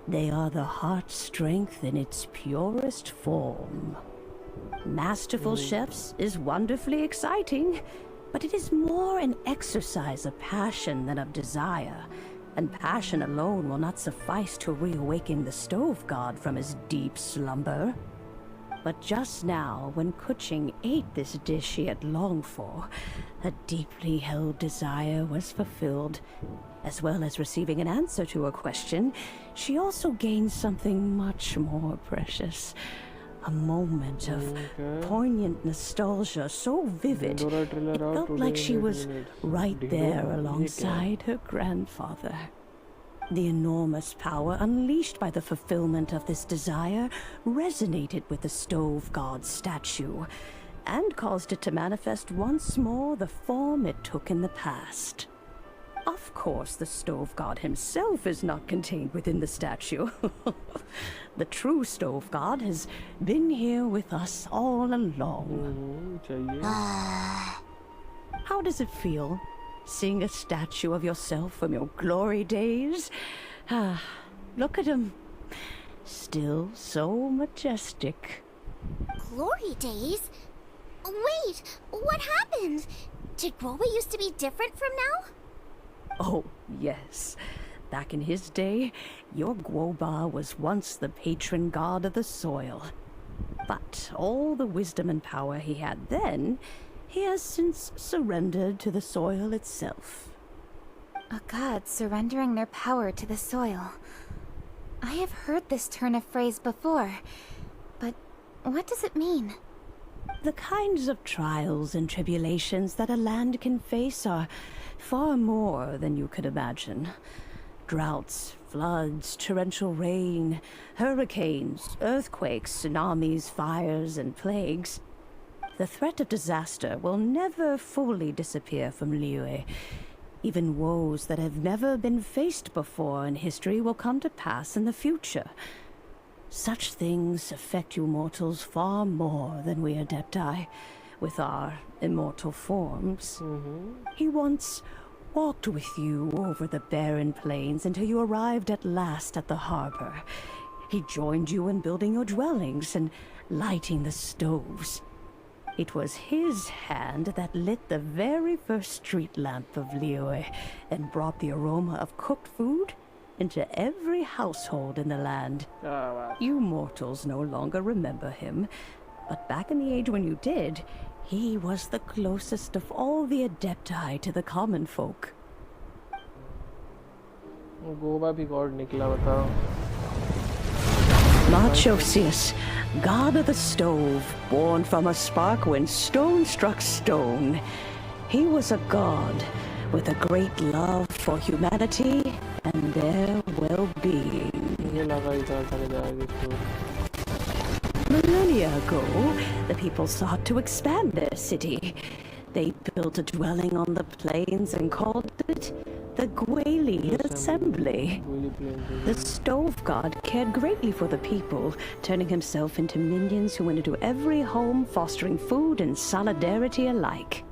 They are the heart's strength in its purest form. Masterful chefs is wonderfully exciting, but it is more an exercise of passion than of desire. And passion alone will not suffice to reawaken the stove god from his deep slumber. But just now, when Kuching ate this dish she had longed for, a deeply held desire was fulfilled. As well as receiving an answer to her question, she also gained something much more precious. A moment of poignant nostalgia so vivid, it felt like she was right there alongside her grandfather. The enormous power unleashed by the fulfillment of this desire resonated with the stove god's statue, and caused it to manifest once more the form it took in the past. Of course, the stove god himself is not contained within the statue. The true stove god has been here with us all along. How does it feel, seeing a statue of yourself from your glory days? Look at him. Still so majestic. Glory days? Wait, what happened? Did Groba used to be different from now? Oh, yes. Back in his day, your Guoba was once the patron god of the soil. But all the wisdom and power he had then, he has since surrendered to the soil itself. A god surrendering their power to the soil. I have heard this turn of phrase before, but what does it mean? The kinds of trials and tribulations that a land can face are far more than you could imagine. Droughts, floods, torrential rain, hurricanes, earthquakes, tsunamis, fires, and plagues. The threat of disaster will never fully disappear from Liyue. Even woes that have never been faced before in history will come to pass in the future. Such things affect you mortals far more than we Adepti, with our immortal forms. He once walked with you over the barren plains until you arrived at last at the harbor. He joined you in building your dwellings and lighting the stoves. It was his hand that lit the very first street lamp of Liyue and brought the aroma of cooked food into every household in the land. You mortals no longer remember him, but back in the age when you did, he was the closest of all the Adepti to the common folk. Machosius, god of the stove, born from a spark when stone struck stone. He was a god with a great love for humanity and their well-being. Millennia ago, the people sought to expand their city. They built a dwelling on the plains and called it the Gueli Assembly. The stove god cared greatly for the people, turning himself into minions who went into every home, fostering food and solidarity alike.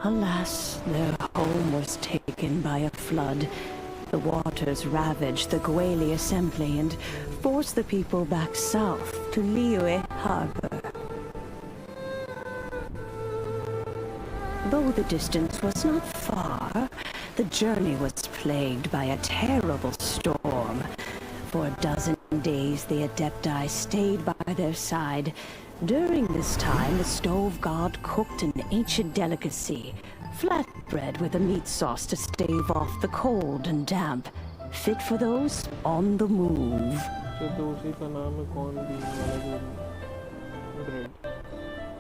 Alas, their home was taken by a flood. The waters ravaged the Gueli Assembly and forced the people back south to Liyue Harbor. Though the distance was not far, the journey was plagued by a terrible storm. For a dozen days, the Adepti stayed by their side. During this time, the stove god cooked an ancient delicacy, flatbread with a meat sauce to stave off the cold and damp, fit for those on the move.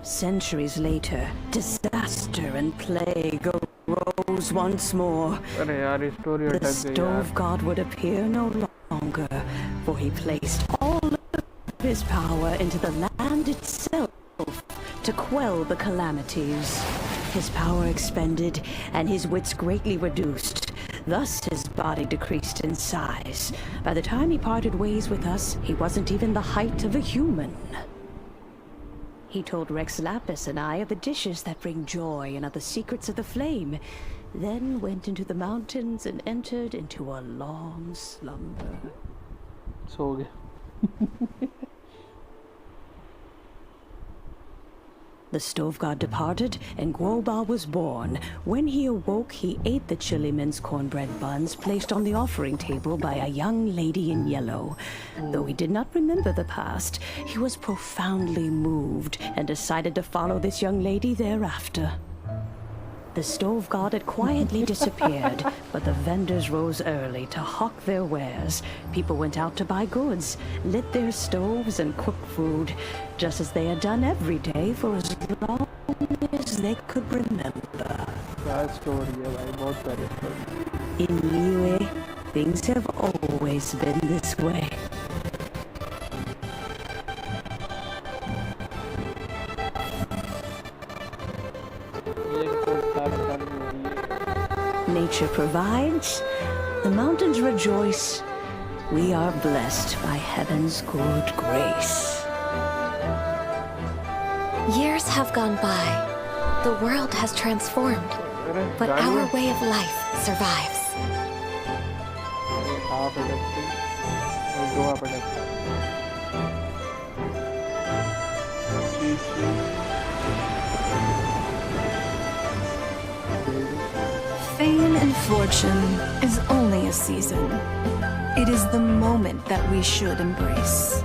Centuries later, disaster and plague arose once more. The stove god would appear no longer, for he placed all of his power into the land itself to quell the calamities. His power expended, and his wits greatly reduced. Thus his body decreased in size. By the time he parted ways with us, he wasn't even the height of a human. He told Rex Lapis and I of the dishes that bring joy and of the secrets of the flame, then went into the mountains and entered into a long slumber. So, The The stove god departed, and Guoba was born. When he awoke, he ate the chili mince cornbread buns placed on the offering table by a young lady in yellow. Though he did not remember the past, he was profoundly moved and decided to follow this young lady thereafter. The stove god had quietly disappeared, but the vendors rose early to hawk their wares. People went out to buy goods, lit their stoves, and cooked food, just as they had done every day for as long as they could remember. That story, very In Liyue, things have always been this way. Nature provides, the mountains rejoice. We are blessed by heaven's good grace. Years have gone by. The world has transformed, but our way of life survives. Fame and fortune is only a season. It is the moment that we should embrace.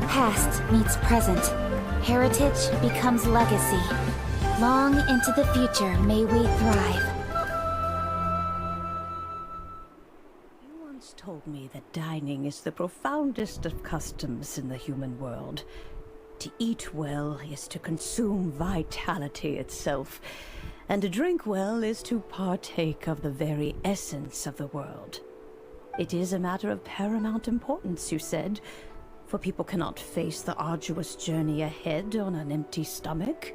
Past meets present. Heritage becomes legacy. Long into the future may we thrive. You once told me that dining is the profoundest of customs in the human world. To eat well is to consume vitality itself, and to drink well is to partake of the very essence of the world. It is a matter of paramount importance, you said, for people cannot face the arduous journey ahead on an empty stomach.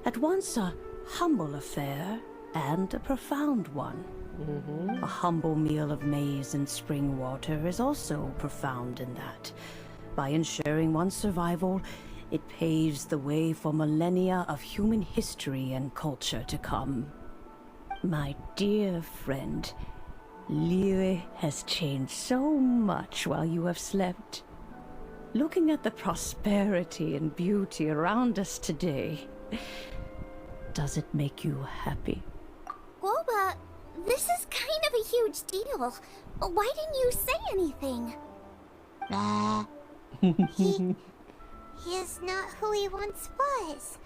At once a humble affair and a profound one. A humble meal of maize and spring water is also profound in that. By ensuring one's survival, it paves the way for millennia of human history and culture to come. My dear friend, Liyue has changed so much while you have slept. Looking at the prosperity and beauty around us today, does it make you happy? Guoba, this is kind of a huge deal. Why didn't you say anything? He is not who he once was.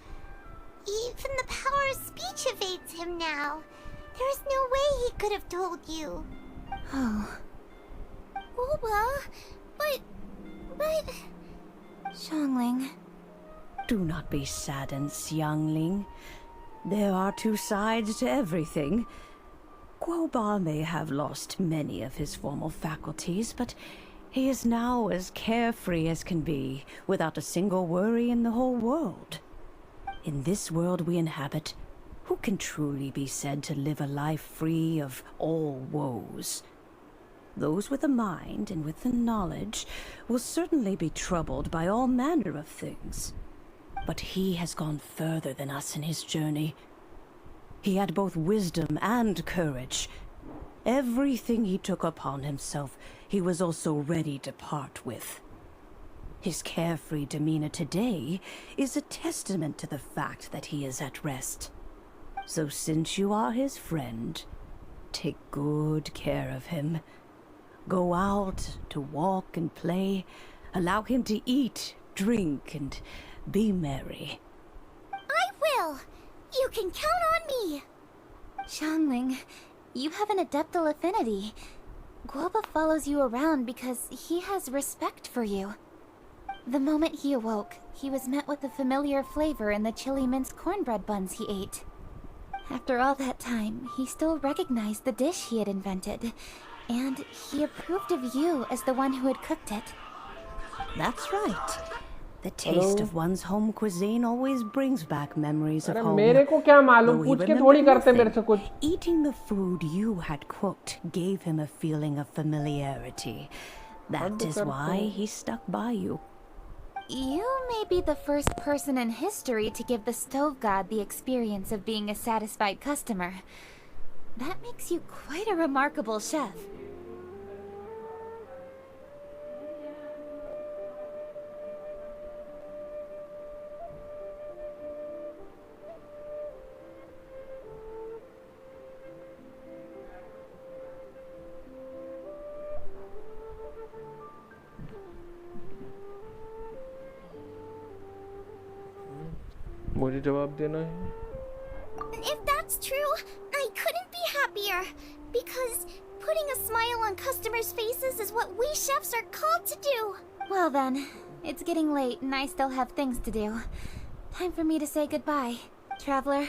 Even the power of speech evades him now. There is no way he could have told you. Oh. Guoba, but... Xiangling. Do not be saddened, Xiangling. There are two sides to everything. Guoba may have lost many of his formal faculties, but he is now as carefree as can be, without a single worry in the whole world. In this world we inhabit, who can truly be said to live a life free of all woes? Those with a mind and with the knowledge will certainly be troubled by all manner of things. But he has gone further than us in his journey. He had both wisdom and courage. Everything he took upon himself, he was also ready to part with. His carefree demeanor today is a testament to the fact that he is at rest. So since you are his friend, take good care of him. Go out to walk and play. Allow him to eat, drink, and be merry. I will! You can count on me! Xiangling, you have an adeptal affinity. Guoba follows you around because he has respect for you. The moment he awoke, he was met with the familiar flavor in the chili mince cornbread buns he ate. After all that time, he still recognized the dish he had invented, and he approved of you as the one who had cooked it. That's right. The taste of one's home cuisine always brings back memories of home. मेरे को क्या मालूम, पूछ के थोड़ी करते मेरे से कुछ. Eating the food you had cooked gave him a feeling of familiarity. That is why he stuck by you. You may be the first person in history to give the stove god the experience of being a satisfied customer. That makes you quite a remarkable chef. मुझे जवाब देना है. If that's true, I couldn't be happier. Because putting a smile on customers' faces is what we chefs are called to do. Well then, it's getting late and I still have things to do. Time for me to say goodbye. Traveler,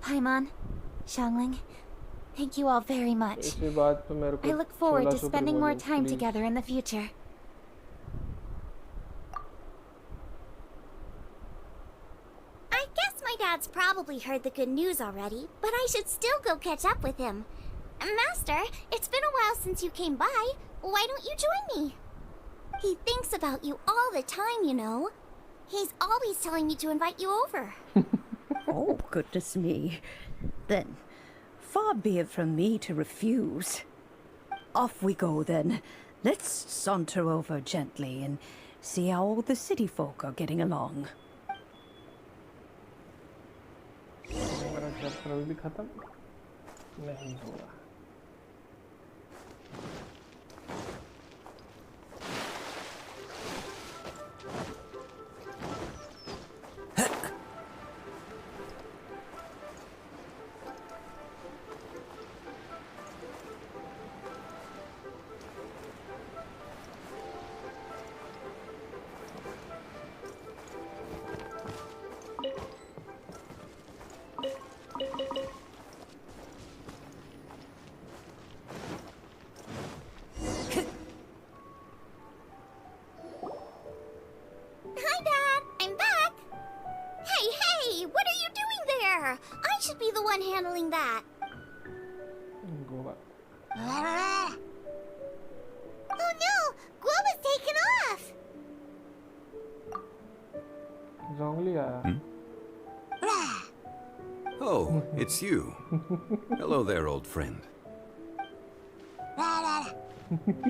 Paimon, Xiangling, thank you all very much. I look forward to spending more time together in the future. I guess my dad's probably heard the good news already, but I should still go catch up with him. Master, it's been a while since you came by. Why don't you join me? He thinks about you all the time, you know. He's always telling me to invite you over. Oh, goodness me. Then, far be it from me to refuse. Off we go, then. Let's saunter over gently and see how all the city folk are getting along. मेरा chapter अभी भी खत्म नहीं हुआ. Hi, Dad. I'm back. Hey, what are you doing there? I should be the one handling that. Go back. Oh no! Guoba's taken off! Zhongli आया. Oh, it's you. Hello there, old friend.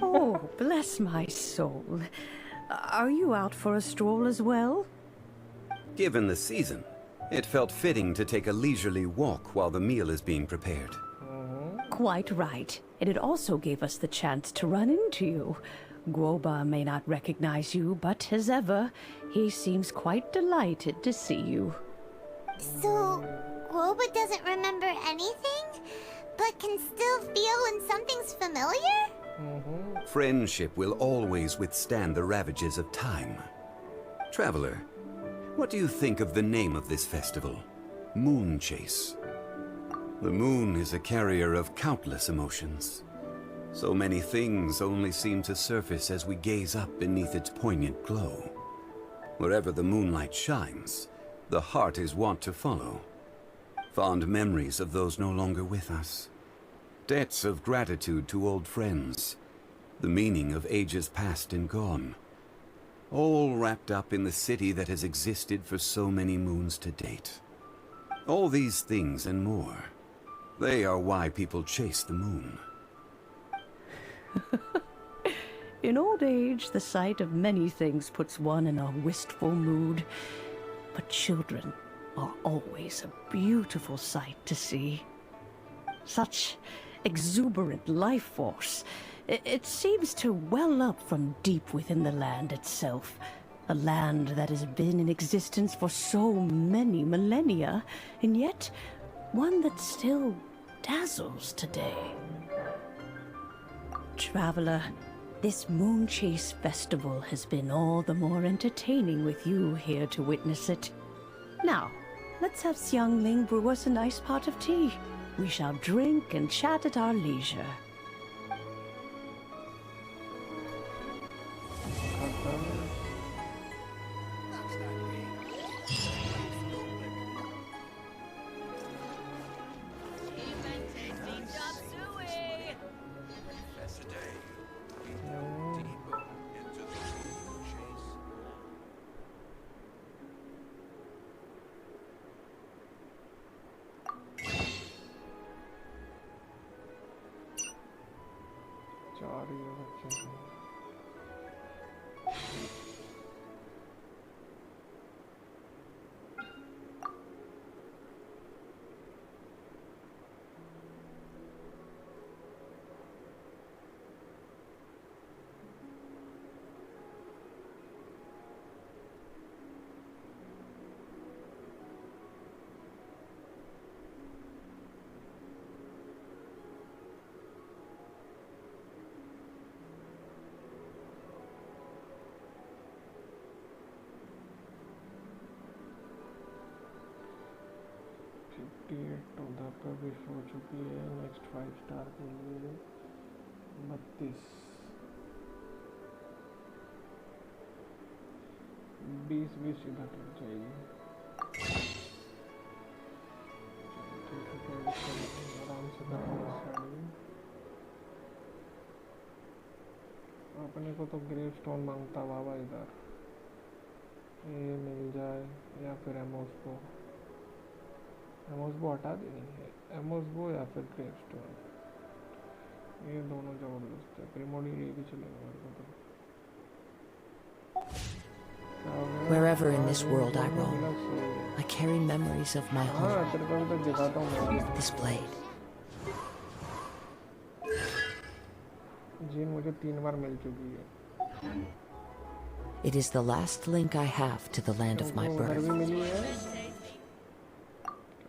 Oh, bless my soul. Are you out for a stroll as well? Given the season, it felt fitting to take a leisurely walk while the meal is being prepared. Quite right. And it also gave us the chance to run into you. Guoba may not recognize you, but as ever, he seems quite delighted to see you. So, Guoba doesn't remember anything, but can still feel when something's familiar? Friendship will always withstand the ravages of time. Traveler, what do you think of the name of this festival? Moon Chase. The moon is a carrier of countless emotions. So many things only seem to surface as we gaze up beneath its poignant glow. Wherever the moonlight shines, the heart is wont to follow. Fond memories of those no longer with us. Debts of gratitude to old friends. The meaning of ages past and gone. All wrapped up in the city that has existed for so many moons to date. All these things and more. They are why people chase the moon. In old age, the sight of many things puts one in a wistful mood. But children are always a beautiful sight to see. Such exuberant life force. It seems to well up from deep within the land itself. A land that has been in existence for so many millennia, and yet one that still dazzles today. Traveler, this Moon Chase Festival has been all the more entertaining with you here to witness it. Now, let's have Xiangling brew us a nice pot of tea. We shall drink and chat at our leisure. 38 उधर पर भी हो चुकी है। Next 5 star के लिए 32 20 इधर लग जाएगी। आराम से अपने को तो ग्रेव स्टोन मांगता बाबा इधर, ये मिल जाए या फिर एमोसबो हटा देनी है, एमोसबो या फिर ग्रेव स्टोन, ये दोनों जबरदस्त है। प्रिमोडियल ये भी चलेगा मेरे को तो। Wherever in this world I roam, I carry memories of my home. This blade. Gene मुझे 3 बार मिल चुकी है। It is the last link I have to the land of my birth. उधर भी मिली है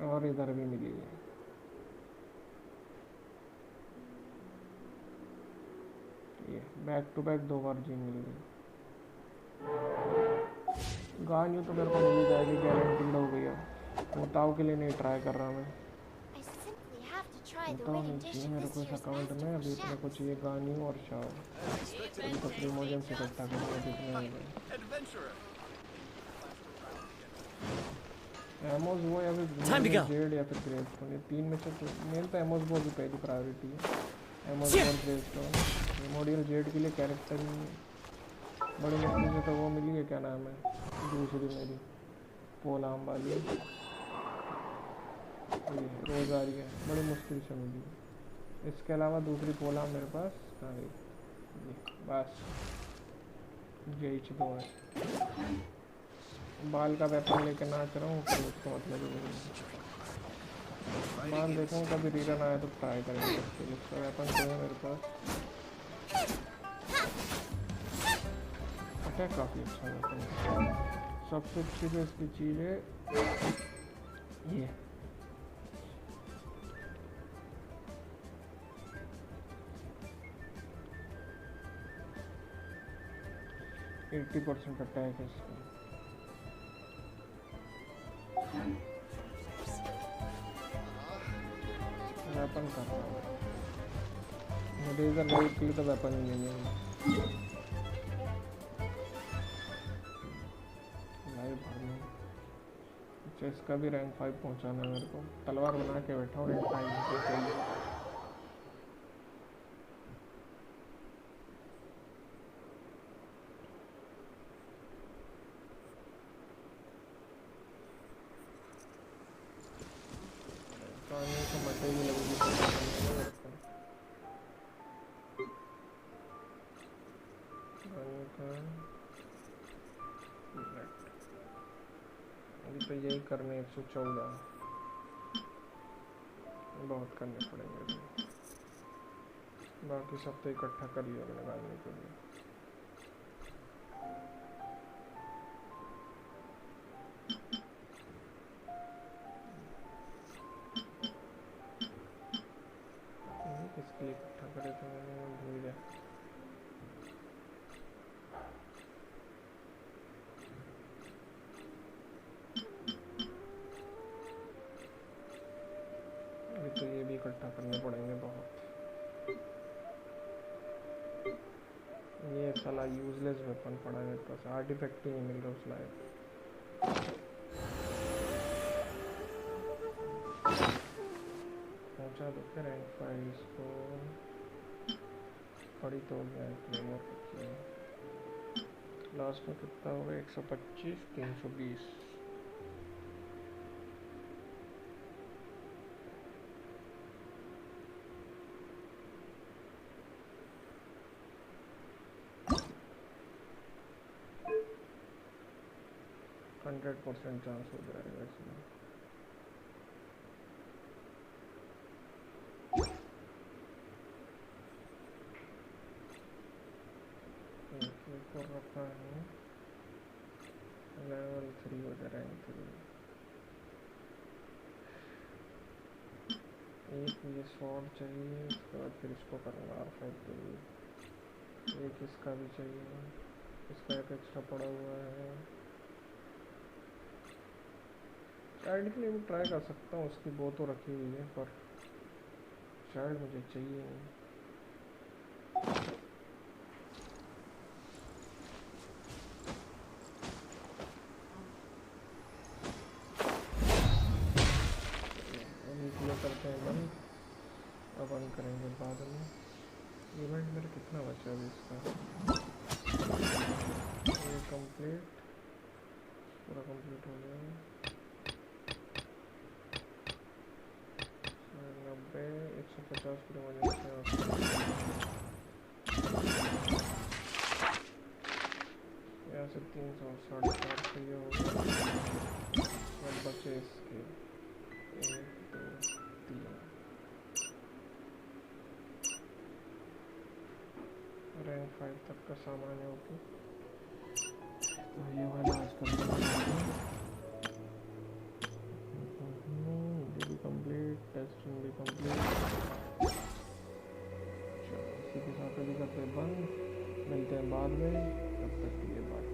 और इधर भी मिली है। ये बैक टू बैक 2 बार जीन मिल गई। गान तो मेरे को मिल जाएगी, गारंटीड हो गई है। मोताव के लिए नहीं ट्राई कर रहा मैं, मोताव नहीं चाहिए मेरे को इस अकाउंट में। अभी अपने को चाहिए गानी और शाव। अभी तो प्रीमोजेम्स इकट्ठा करना जितने हो गए। एमोस वो या फिर जेड या फिर ग्रेव स्टोन, ये 3 में से मेन तो एमोस वो भी पहली प्रायोरिटी है। एमोस और ग्रेव स्टोन। प्रीमोडियल जेड के लिए कैरेक्टर बड़ी मुश्किल से तो वो मिली है, क्या नाम है दूसरी मेरी पोलाम वाली, रोज आ रही है, बड़ी मुश्किल से मिली। इसके अलावा दूसरी पोलाम मेरे पास कहाँ गई, बस यही 2 है। बाल का वेपन लेके नाच रहा हूँ, फिर उसको मतलब बाल देखूँ कभी रिटर्न आया तो ट्राई करेंगे। इसका वेपन तो है मेरे पास, अटैक काफ़ी अच्छा वेपन है। सबसे अच्छी जो इसकी चीज़ है ये 80% अटैक है इसका। वेपन कर रहा हूँ रेजर लाइट के लिए तो वेपन ही नहीं है। इसका भी रैंक 5 पहुंचाना है मेरे को। तलवार बना के बैठा हूँ रैंक 5 तो मटे भी लगेगी। अभी तो यही करने 114 बहुत करने पड़ेंगे अभी। बाकी सब तो इकट्ठा कर लिया मैंने लगाने के लिए। किसके लिए इकट्ठा करे थे मैंने, भूल गया। तो ये भी इकट्ठा करने पड़ेंगे बहुत। ये साला यूजलेस वेपन पड़ा है मेरे पास, आर्टिफैक्ट ही नहीं मिल रहा उस लायक। पहुंचा तो फिर रैंक 5 इसको पड़ी तो हो गया। लास्ट में कितना होगा 125 320। % चांस हो जाएगा इसमें। तो रखा है लेवल 3 हो जाए, रैंक 3। एक ये स्वॉर्ड चाहिए, उसके बाद फिर इसको करूँगा R5 के लिए। एक इसका भी चाहिए, इसका एक एक्स्ट्रा पड़ा हुआ है। चाइल्ड के लिए मैं ट्राई कर सकता हूँ, उसकी वो तो रखी हुई है, पर चाइल्ड मुझे चाहिए नहीं। करते हैं बंद, अब बंद करेंगे बाद में। इवेंट मेरा कितना बचा अभी इसका? ये कंप्लीट, पूरा कंप्लीट हो गया। 90 150 प्रिमोजेम्स यहाँ से 300 450 ये हो गया। अब बचे इसके 1 2 3 रैंक 5 तक का सामान है। ओके, तो ये वाला आज कर ये भी कंप्लीट, टेस्टिंग भी कंप्लीट। चलो इसी के साथ अभी करते हैं बंद, मिलते हैं बाद में, तब तक के लिए बाय।